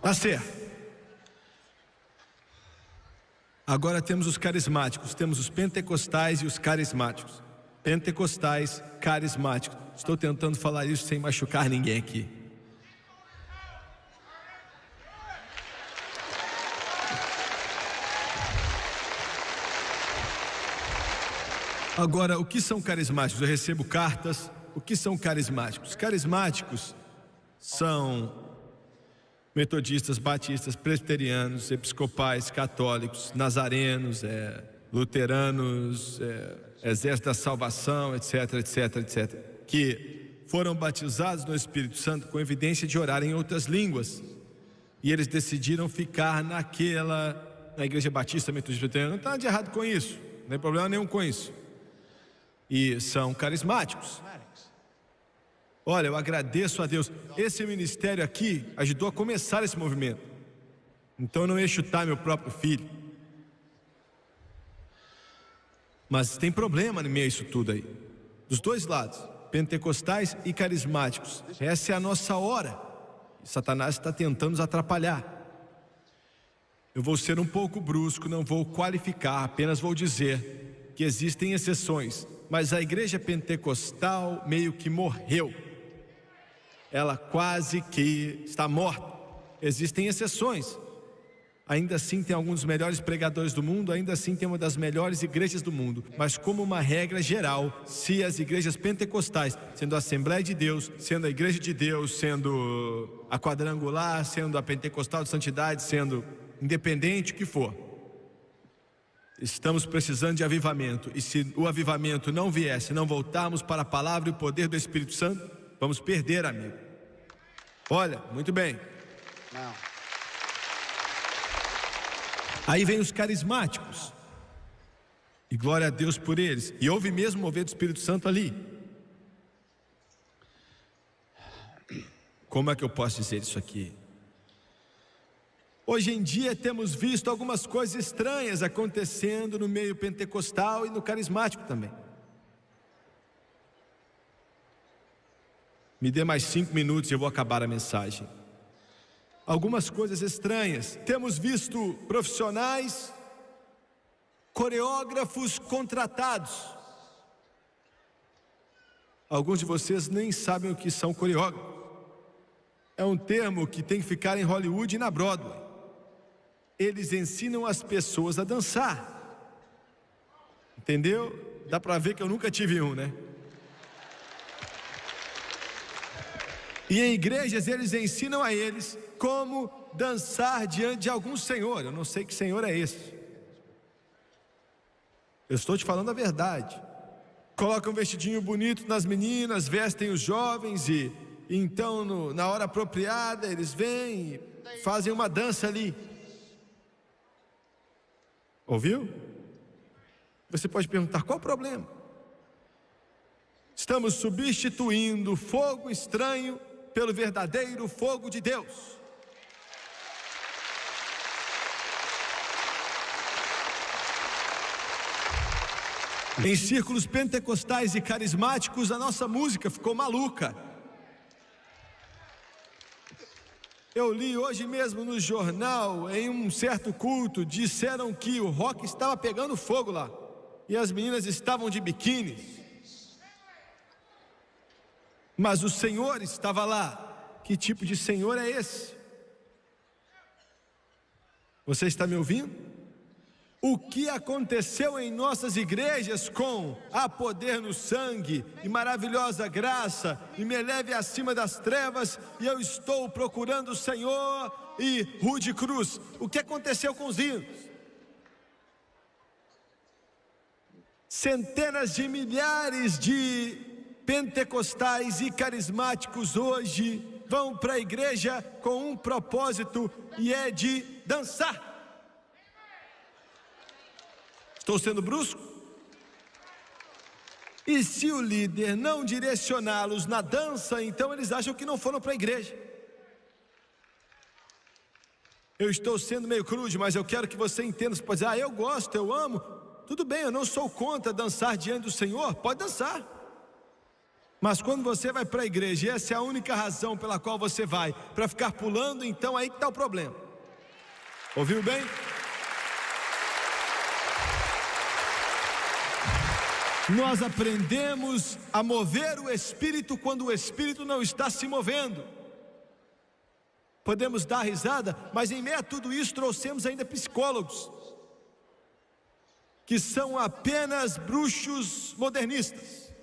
Tá certo. Agora temos os carismáticos, temos os pentecostais e os carismáticos. Pentecostais, carismáticos. Estou tentando falar isso sem machucar ninguém aqui. Agora, o que são carismáticos? Eu recebo cartas. O que são carismáticos? Carismáticos são metodistas, batistas, presbiterianos, episcopais, católicos, nazarenos, luteranos, Exército da Salvação, etc, etc, etc, que foram batizados no Espírito Santo com evidência de orar em outras línguas, e eles decidiram ficar na igreja batista, metodista, presbiteriana. Não tem nada de errado com isso, não tem problema nenhum com isso, e são carismáticos. Olha, eu agradeço a Deus. Esse ministério aqui ajudou a começar esse movimento. Então eu não ia chutar meu próprio filho. Mas tem problema no meio disso tudo aí. Dos dois lados, pentecostais e carismáticos. Essa é a nossa hora. Satanás está tentando nos atrapalhar. Eu vou ser um pouco brusco, não vou qualificar, apenas vou dizer que existem exceções. Mas a igreja pentecostal meio que morreu. Ela quase que está morta. Existem exceções. Ainda assim tem alguns dos melhores pregadores do mundo, ainda assim tem uma das melhores igrejas do mundo. Mas como uma regra geral, se as igrejas pentecostais, sendo a Assembleia de Deus, sendo a Igreja de Deus, sendo a Quadrangular, sendo a Pentecostal de Santidade, sendo independente, o que for, estamos precisando de avivamento. E se o avivamento não vier, se não voltarmos para a palavra e o poder do Espírito Santo, Vamos perder, amigo. Olha, muito bem. Não. Aí vem os carismáticos. E glória a Deus por eles. E houve mesmo mover do Espírito Santo ali. Como é que eu posso dizer isso aqui? Hoje em dia temos visto algumas coisas estranhas acontecendo no meio pentecostal e no carismático também. Me dê mais 5 minutos e eu vou acabar a mensagem. Algumas coisas estranhas. Temos visto profissionais, coreógrafos contratados. Alguns de vocês nem sabem o que são coreógrafos. É um termo que tem que ficar em Hollywood e na Broadway. Eles ensinam as pessoas a dançar. Entendeu? Dá para ver que eu nunca tive um, né? E em igrejas eles ensinam a eles como dançar diante de algum senhor. Eu não sei que senhor é esse. Eu estou te falando a verdade. Colocam um vestidinho bonito nas meninas, vestem os jovens e então na hora apropriada eles vêm e fazem uma dança ali. Ouviu? Você pode perguntar, qual o problema? Estamos substituindo fogo estranho pelo verdadeiro fogo de Deus. Em círculos pentecostais e carismáticos, a nossa música ficou maluca. Eu li hoje mesmo no jornal, em um certo culto, disseram que o rock estava pegando fogo lá. E as meninas estavam de biquíni. Mas o Senhor estava lá. Que tipo de Senhor é esse? Você está me ouvindo? O que aconteceu em nossas igrejas com há poder no sangue e maravilhosa graça e me leve acima das trevas e eu estou procurando o Senhor e Rude Cruz? O que aconteceu com os hinos? Centenas de milhares de pentecostais e carismáticos hoje vão para a igreja com um propósito e é de dançar. Estou sendo brusco? E se o líder não direcioná-los na dança, então eles acham que não foram para a igreja. Eu estou sendo meio crude, mas eu quero que você entenda. Você pode dizer, eu gosto, eu amo. Tudo bem, eu não sou contra dançar diante do Senhor, pode dançar. Mas quando você vai para a igreja, e essa é a única razão pela qual você vai, para ficar pulando, então aí que está o problema. Ouviu bem? Nós aprendemos a mover o Espírito quando o Espírito não está se movendo. Podemos dar risada, mas em meio a tudo isso trouxemos ainda psicólogos, que são apenas bruxos modernistas.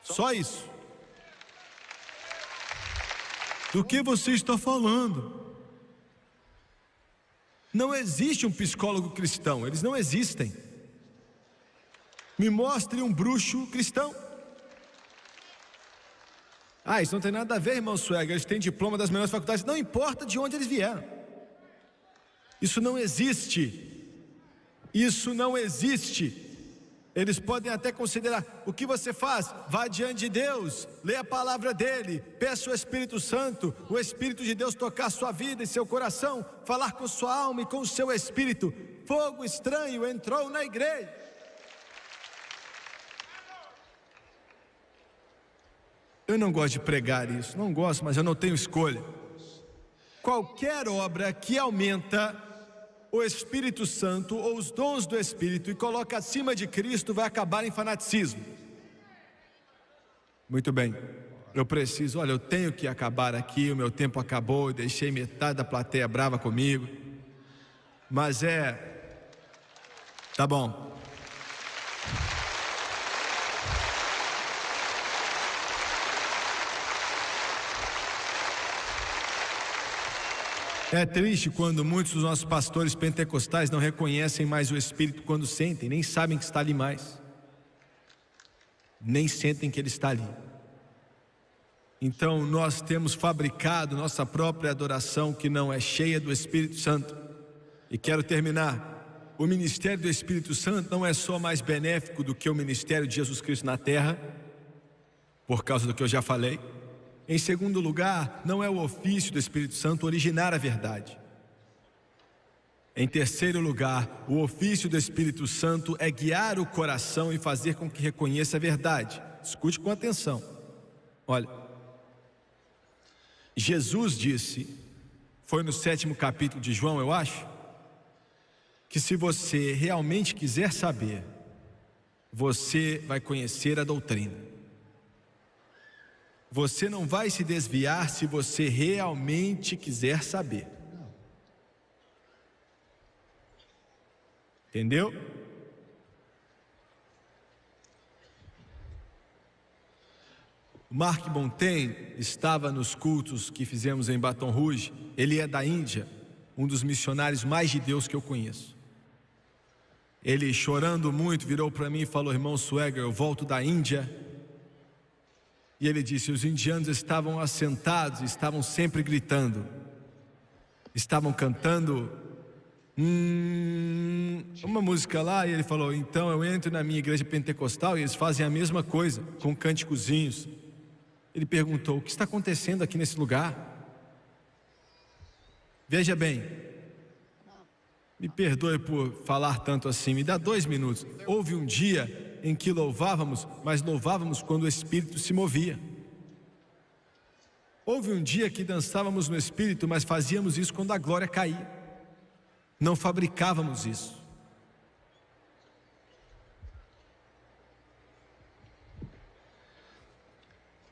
Só isso. Do que você está falando? Não existe um psicólogo cristão, eles não existem. Me mostre um bruxo cristão. Isso não tem nada a ver, irmão Suega. Eles têm diploma das melhores faculdades. Não importa de onde eles vieram. Isso não existe. Isso não existe. Eles podem até considerar, o que você faz? Vá diante de Deus, lê a palavra dele, peça o Espírito Santo, o Espírito de Deus tocar sua vida e seu coração, falar com sua alma e com o seu espírito. Fogo estranho entrou na igreja. Eu não gosto de pregar isso, não gosto, mas eu não tenho escolha. Qualquer obra que aumenta o Espírito Santo ou os dons do Espírito e coloca acima de Cristo vai acabar em fanaticismo. Muito bem, eu tenho que acabar aqui, o meu tempo acabou, eu deixei metade da plateia brava comigo. Mas tá bom. É triste quando muitos dos nossos pastores pentecostais não reconhecem mais o Espírito quando sentem, nem sabem que está ali mais. Nem sentem que ele está ali. Então nós temos fabricado nossa própria adoração que não é cheia do Espírito Santo. E quero terminar. O ministério do Espírito Santo não é só mais benéfico do que o ministério de Jesus Cristo na terra, por causa do que eu já falei. Em segundo lugar, não é o ofício do Espírito Santo originar a verdade. Em terceiro lugar, o ofício do Espírito Santo é guiar o coração e fazer com que reconheça a verdade. Escute com atenção. Olha, Jesus disse, foi no 7º capítulo de João, eu acho, que se você realmente quiser saber, você vai conhecer a doutrina. Você não vai se desviar se você realmente quiser saber. Entendeu? O Mark Montaigne estava nos cultos que fizemos em Baton Rouge. Ele é da Índia, um dos missionários mais de Deus que eu conheço. Ele, chorando muito, virou para mim e falou: irmão Swagger, eu volto da Índia. E ele disse: os indianos estavam assentados, estavam sempre gritando, estavam cantando uma música lá. E ele falou: então eu entro na minha igreja pentecostal e eles fazem a mesma coisa, com cânticozinhos. Ele perguntou: o que está acontecendo aqui nesse lugar? Veja bem, me perdoe por falar tanto assim, me dá 2 minutos. Houve um dia em que louvávamos, mas louvávamos quando o Espírito se movia. Houve um dia que dançávamos no Espírito, mas fazíamos isso quando a glória caía. Não fabricávamos isso.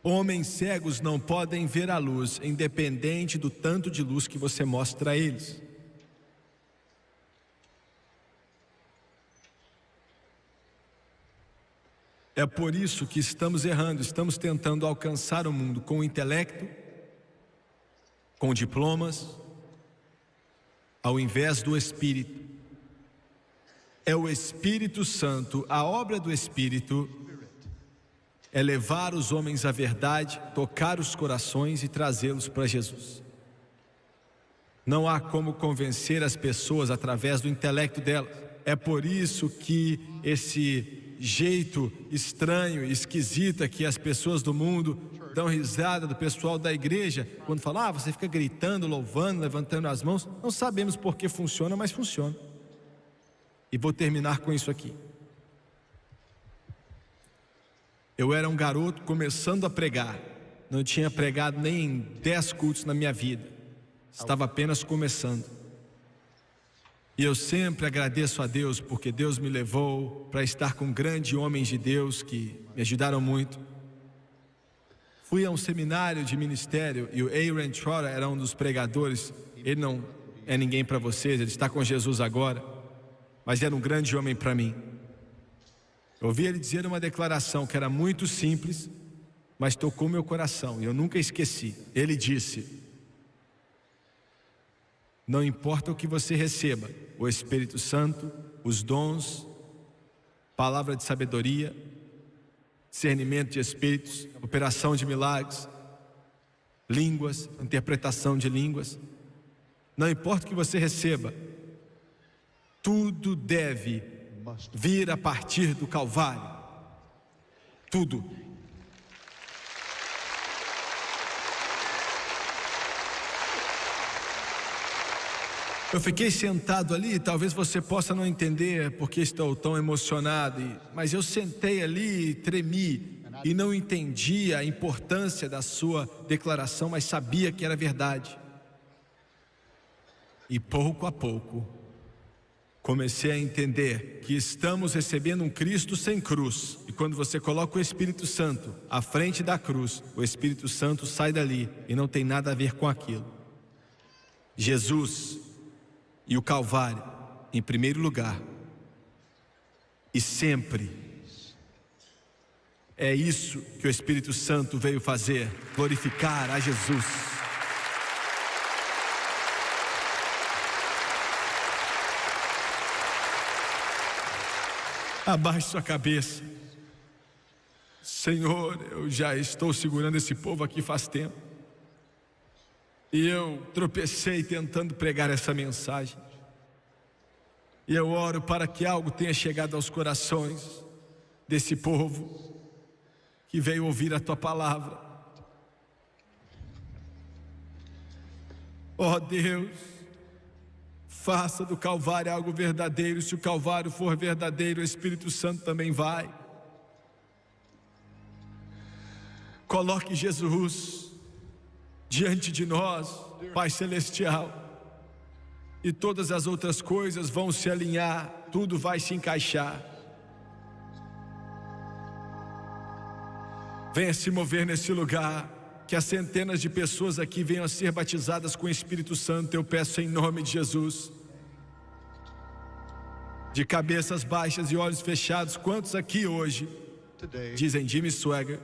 Homens cegos não podem ver a luz, independente do tanto de luz que você mostra a eles. É por isso que estamos errando, estamos tentando alcançar o mundo com o intelecto, com diplomas, ao invés do Espírito. É o Espírito Santo, a obra do Espírito é levar os homens à verdade, tocar os corações e trazê-los para Jesus. Não há como convencer as pessoas através do intelecto delas. É por isso que esse jeito estranho, esquisito que as pessoas do mundo dão risada do pessoal da igreja, quando falam: você fica gritando, louvando, levantando as mãos. Não sabemos por que funciona, mas funciona. E vou terminar com isso aqui. Eu era um garoto começando a pregar. Não tinha pregado nem em 10 cultos na minha vida. Estava apenas começando. E eu sempre agradeço a Deus, porque Deus me levou para estar com grandes homens de Deus que me ajudaram muito. Fui a um seminário de ministério e o Aaron Trotter era um dos pregadores. Ele não é ninguém para vocês, ele está com Jesus agora, mas era um grande homem para mim. Eu ouvi ele dizer uma declaração que era muito simples, mas tocou meu coração e eu nunca esqueci. Ele disse: não importa o que você receba, o Espírito Santo, os dons, palavra de sabedoria, discernimento de espíritos, operação de milagres, línguas, interpretação de línguas, não importa o que você receba, tudo deve vir a partir do Calvário. Tudo. Eu fiquei sentado ali, talvez você possa não entender porque estou tão emocionado, mas eu sentei ali e tremi e não entendi a importância da sua declaração, mas sabia que era verdade. E pouco a pouco comecei a entender que estamos recebendo um Cristo sem cruz. E quando você coloca o Espírito Santo à frente da cruz, o Espírito Santo sai dali e não tem nada a ver com aquilo. Jesus e o Calvário em primeiro lugar, e sempre. É isso que o Espírito Santo veio fazer, glorificar a Jesus. Abaixe sua cabeça. Senhor, eu já estou segurando esse povo aqui faz tempo. E eu tropecei tentando pregar essa mensagem. E eu oro para que algo tenha chegado aos corações desse povo que veio ouvir a Tua palavra. Ó Deus, faça do Calvário algo verdadeiro. Se o Calvário for verdadeiro, o Espírito Santo também vai. Coloque Jesus diante de nós, Pai Celestial, e todas as outras coisas vão se alinhar, tudo vai se encaixar. Venha se mover nesse lugar, que as centenas de pessoas aqui venham a ser batizadas com o Espírito Santo. Eu peço em nome de Jesus. De cabeças baixas e olhos fechados, quantos aqui hoje dizem: Jimmy Swaggart,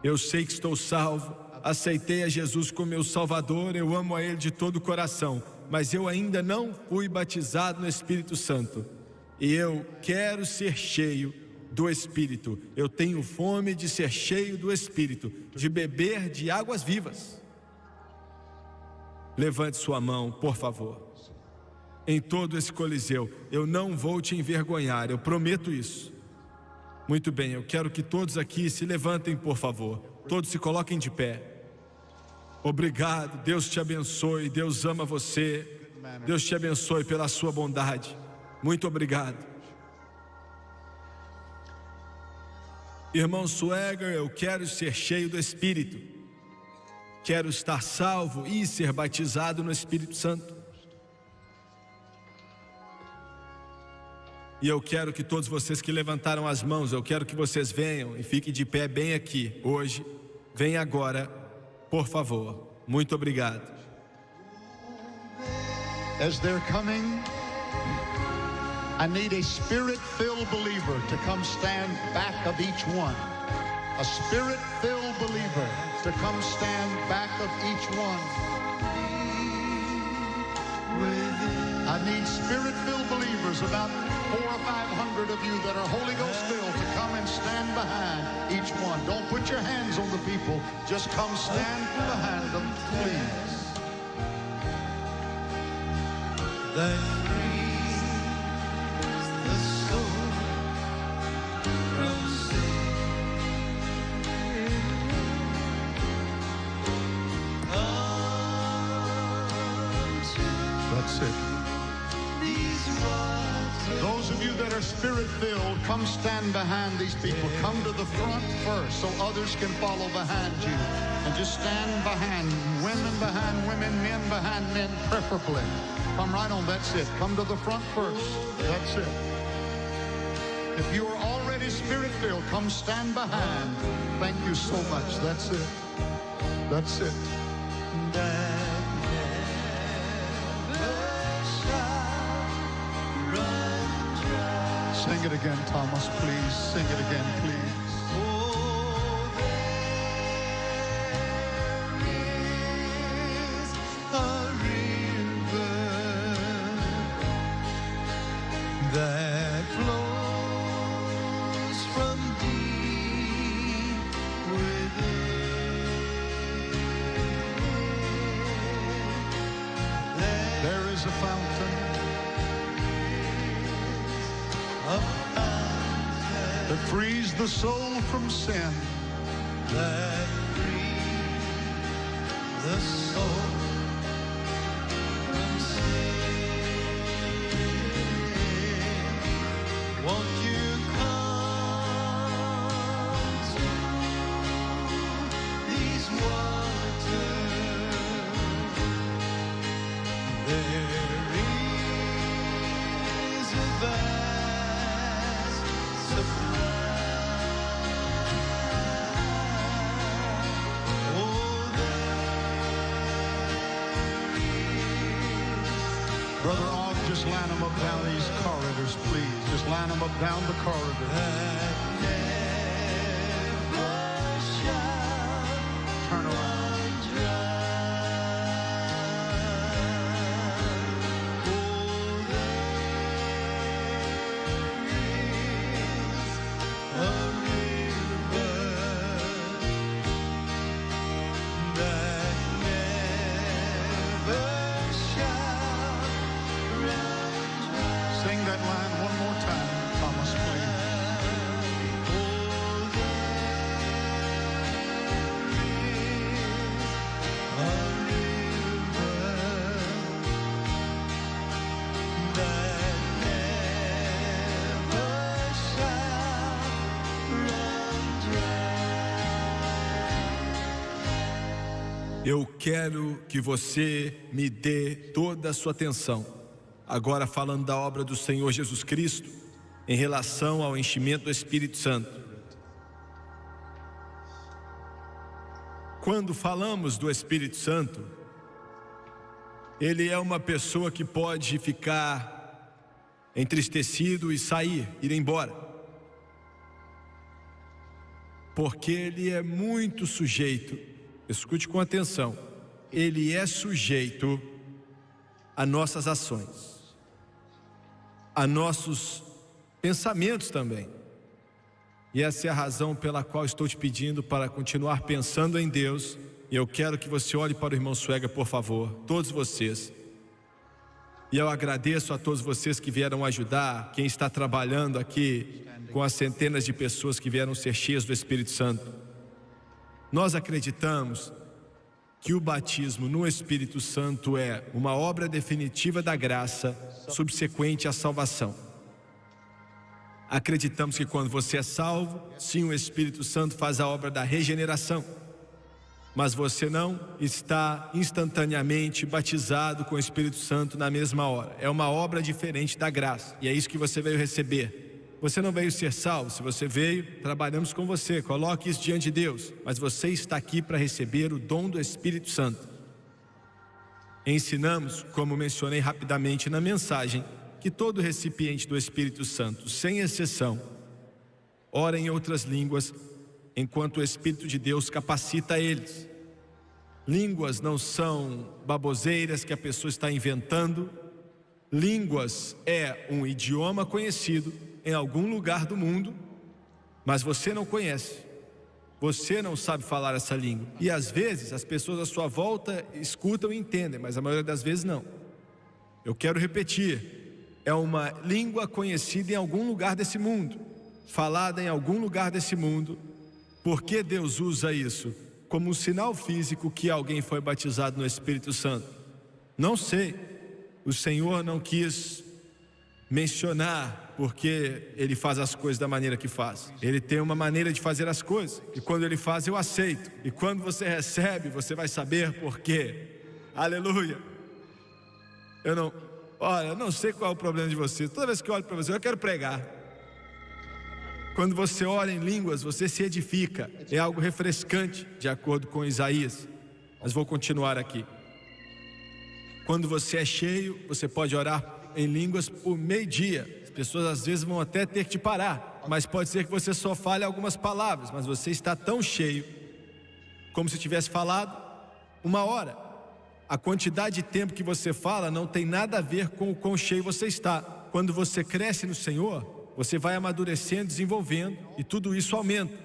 eu sei que estou salvo, aceitei a Jesus como meu Salvador, eu amo a Ele de todo o coração, mas eu ainda não fui batizado no Espírito Santo, e eu quero ser cheio do Espírito. Eu tenho fome de ser cheio do Espírito, de beber de águas vivas. Levante sua mão, por favor. Em todo esse coliseu, eu não vou te envergonhar, eu prometo isso. Muito bem, eu quero que todos aqui se levantem, por favor. Todos se coloquem de pé. Obrigado, Deus te abençoe, Deus ama você. Deus te abençoe pela sua bondade. Muito obrigado. Irmão Swaggart, eu quero ser cheio do Espírito. Quero estar salvo e ser batizado no Espírito Santo. E eu quero que todos vocês que levantaram as mãos, eu quero que vocês venham e fiquem de pé bem aqui, hoje. Venha agora, por favor. Muito obrigado. As they're coming, I need a Spirit-filled believer to come stand back of each one. A Spirit-filled believer to come stand back of each one. I need Spirit-filled believers, about 400 or 500 of you that are Holy Ghost filled, to come and stand behind each one. Don't put your hands on the people, just come stand behind them, please. That frees the soul from sin. That's it. Those of you that are Spirit-filled, come stand behind these people. Come to the front first so others can follow behind you. And just stand behind women, men behind men, preferably. Come right on, that's it. Come to the front first, that's it. If you are already Spirit-filled, come stand behind. Thank you so much, that's it. That's it. Sing it again, Thomas, please. Sing it again, please. Oh, there is a river that flows from deep within. There is a fountain that frees the soul from sin. That frees the soul from sin. Won't you come to these waters? There is a vast supply. Brother Og, just line them up down these corridors, please. Just line them up down the corridor. Turn around. Oh, Eu quero que você me dê toda a sua atenção. Agora falando da obra do Senhor Jesus Cristo em relação ao enchimento do Espírito Santo. Quando falamos do Espírito Santo, ele é uma pessoa que pode ficar entristecido e sair, ir embora. Porque ele é muito sujeito, escute com atenção, ele é sujeito a nossas ações, a nossos pensamentos também. E essa é a razão pela qual estou te pedindo para continuar pensando em Deus. E eu quero que você olhe para o irmão Suega, por favor, todos vocês. E eu agradeço a todos vocês que vieram ajudar, quem está trabalhando aqui com as centenas de pessoas que vieram ser cheias do Espírito Santo. Nós acreditamos que o batismo no Espírito Santo é uma obra definitiva da graça subsequente à salvação. Acreditamos que quando você é salvo, sim, o Espírito Santo faz a obra da regeneração. Mas você não está instantaneamente batizado com o Espírito Santo na mesma hora. É uma obra diferente da graça. E é isso que você veio receber. Você não veio ser salvo. Se você veio, trabalhamos com você. Coloque isso diante de Deus. Mas você está aqui para receber o dom do Espírito Santo. Ensinamos, como mencionei rapidamente na mensagem, que todo recipiente do Espírito Santo, sem exceção, ora em outras línguas, enquanto o Espírito de Deus capacita eles. Línguas não são baboseiras que a pessoa está inventando. Línguas é um idioma conhecido em algum lugar do mundo, mas você não conhece. Você não sabe falar essa língua. E às vezes as pessoas à sua volta escutam e entendem, mas a maioria das vezes não. Eu quero repetir. É uma língua conhecida em algum lugar desse mundo, falada em algum lugar desse mundo. Por que Deus usa isso como um sinal físico que alguém foi batizado no Espírito Santo? Não sei. O Senhor não quis mencionar porque Ele faz as coisas da maneira que faz. Ele tem uma maneira de fazer as coisas. E quando Ele faz, eu aceito. E quando você recebe, você vai saber por quê. Aleluia. Olha, eu não sei qual é o problema de você. Toda vez que eu olho para você, eu quero pregar. Quando você ora em línguas, você se edifica. É algo refrescante, de acordo com Isaías. Mas vou continuar aqui. Quando você é cheio, você pode orar em línguas por meio-dia. As pessoas às vezes vão até ter que te parar. Mas pode ser que você só fale algumas palavras. Mas você está tão cheio, como se tivesse falado 1 hora. A quantidade de tempo que você fala não tem nada a ver com o quão cheio você está. Quando você cresce no Senhor, você vai amadurecendo, desenvolvendo, e tudo isso aumenta.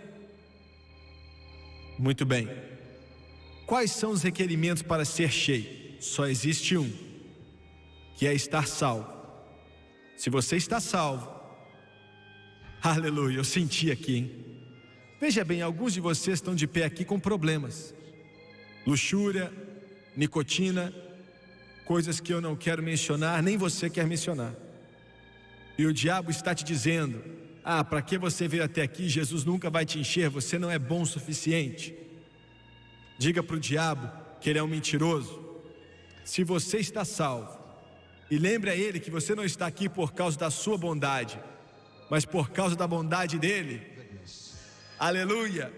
Muito bem. Quais são os requerimentos para ser cheio? Só existe um, que é estar salvo. Se você está salvo, aleluia, eu senti aqui, hein? Veja bem, alguns de vocês estão de pé aqui com problemas. Luxúria, nicotina, coisas que eu não quero mencionar, nem você quer mencionar. E o diabo está te dizendo: para que você veio até aqui? Jesus nunca vai te encher, você não é bom o suficiente. Diga para o diabo que ele é um mentiroso. Se você está salvo, e lembre a ele que você não está aqui por causa da sua bondade, mas por causa da bondade dele. Aleluia.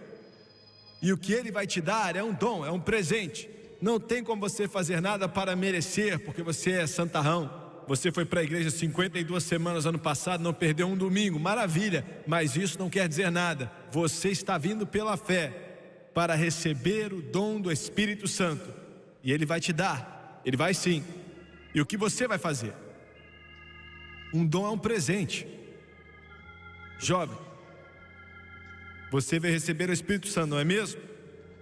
E o que ele vai te dar é um dom, é um presente. Não tem como você fazer nada para merecer, porque você é santarrão. Você foi para a igreja 52 semanas ano passado, não perdeu um domingo, maravilha. Mas isso não quer dizer nada. Você está vindo pela fé para receber o dom do Espírito Santo. E Ele vai te dar, Ele vai sim. E o que você vai fazer? Um dom é um presente. Jovem, você vai receber o Espírito Santo, não é mesmo?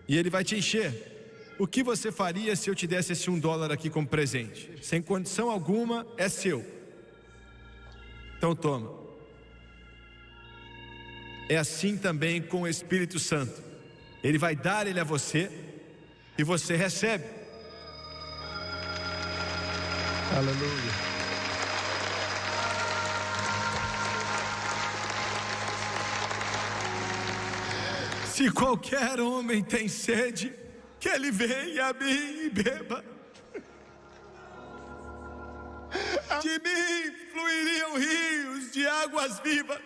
E Ele vai te encher. O que você faria se eu te desse esse $1 aqui como presente? Sem condição alguma, é seu. Então toma. É assim também com o Espírito Santo. Ele vai dar ele a você e você recebe. Aleluia. Se qualquer homem tem sede, que Ele venha a mim e beba. De mim fluiriam rios de águas vivas.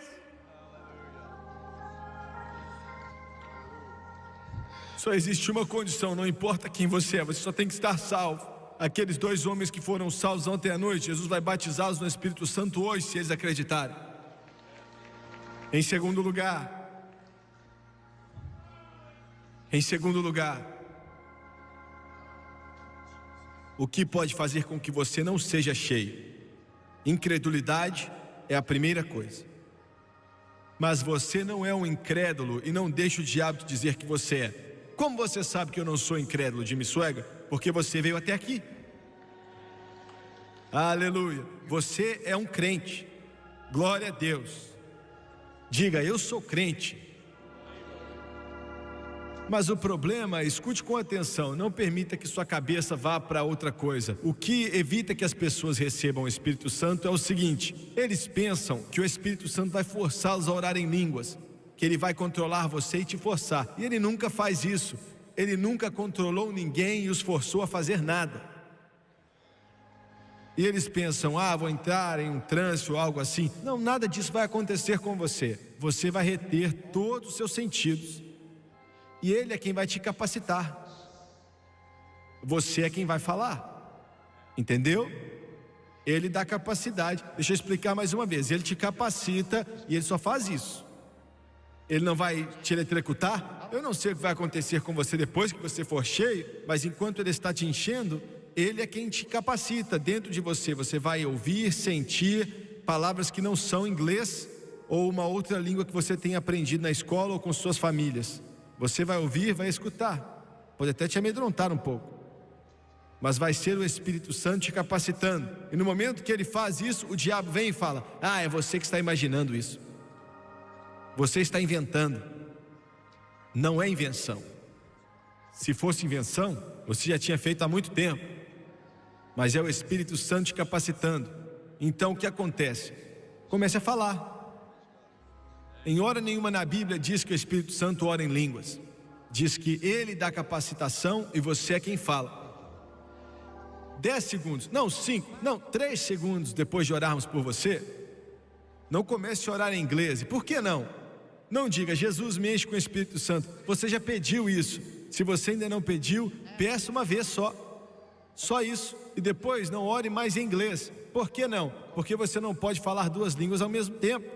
Só existe uma condição, não importa quem você é, você só tem que estar salvo. Aqueles 2 homens que foram salvos ontem à noite, Jesus vai batizá-los no Espírito Santo hoje, se eles acreditarem. Em segundo lugar, o que pode fazer com que você não seja cheio? Incredulidade é a primeira coisa. Mas você não é um incrédulo e não deixa o diabo te dizer que você é. Como você sabe que eu não sou incrédulo, Jimmy Swaggart? Porque você veio até aqui. Aleluia. Você é um crente. Glória a Deus. Diga, eu sou crente. Mas o problema, escute com atenção, não permita que sua cabeça vá para outra coisa. O que evita que as pessoas recebam o Espírito Santo é o seguinte: eles pensam que o Espírito Santo vai forçá-los a orar em línguas, que ele vai controlar você e te forçar. E ele nunca faz isso. Ele nunca controlou ninguém e os forçou a fazer nada. E eles pensam, vou entrar em um transe ou algo assim. Não, nada disso vai acontecer com você. Você vai reter todos os seus sentidos. E Ele é quem vai te capacitar. Você é quem vai falar. Entendeu? Ele dá capacidade. Deixa eu explicar mais uma vez. Ele te capacita e Ele só faz isso. Ele não vai te eletrocutar. Eu não sei o que vai acontecer com você depois que você for cheio, mas enquanto Ele está te enchendo, Ele é quem te capacita. Dentro de você, você vai ouvir, sentir palavras que não são inglês ou uma outra língua que você tenha aprendido na escola ou com suas famílias. Você vai ouvir, vai escutar. Pode até te amedrontar um pouco, mas vai ser o Espírito Santo te capacitando. E no momento que Ele faz isso, o diabo vem e fala, é você que está imaginando isso. Você está inventando. Não é invenção. Se fosse invenção, você já tinha feito há muito tempo. Mas é o Espírito Santo te capacitando. Então o que acontece? Comece a falar. Em hora nenhuma na Bíblia diz que o Espírito Santo ora em línguas. Diz que Ele dá capacitação e você é quem fala. 10 segundos, não 5, não 3 segundos depois de orarmos por você, não comece a orar em inglês. E por que não? Não diga, Jesus me enche com o Espírito Santo. Você já pediu isso. Se você ainda não pediu, peça uma vez só. Só isso. E depois não ore mais em inglês. Por que não? Porque você não pode falar 2 línguas ao mesmo tempo.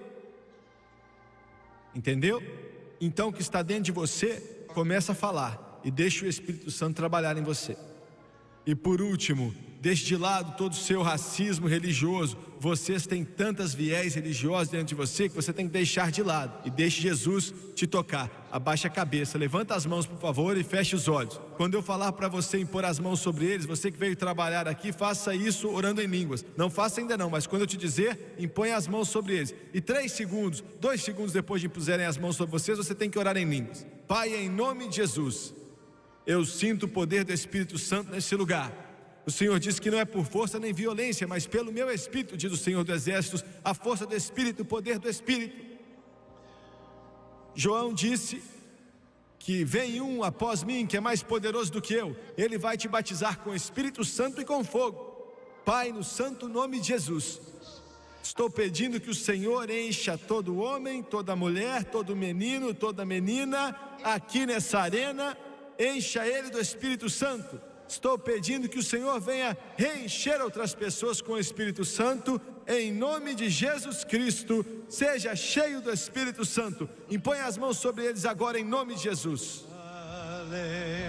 Entendeu? Então o que está dentro de você, começa a falar e deixa o Espírito Santo trabalhar em você. E por último, deixe de lado todo o seu racismo religioso. Vocês têm tantas viés religiosas dentro de você que você tem que deixar de lado. E deixe Jesus te tocar. Abaixa a cabeça, levanta as mãos por favor e feche os olhos. Quando eu falar para você impor as mãos sobre eles, você que veio trabalhar aqui, faça isso orando em línguas. Não faça ainda não, mas quando eu te dizer, impõe as mãos sobre eles. E 3 segundos, 2 segundos depois de impuserem as mãos sobre vocês, você tem que orar em línguas. Pai, em nome de Jesus, eu sinto o poder do Espírito Santo nesse lugar. O Senhor diz que não é por força nem violência, mas pelo meu Espírito, diz o Senhor dos Exércitos, a força do Espírito, o poder do Espírito. João disse que vem um após mim que é mais poderoso do que eu. Ele vai te batizar com o Espírito Santo e com fogo. Pai, no santo nome de Jesus, estou pedindo que o Senhor encha todo homem, toda mulher, todo menino, toda menina aqui nessa arena, encha ele do Espírito Santo. Estou pedindo que o Senhor venha reencher outras pessoas com o Espírito Santo, em nome de Jesus Cristo. Seja cheio do Espírito Santo. Impõe as mãos sobre eles agora em nome de Jesus. Aleluia.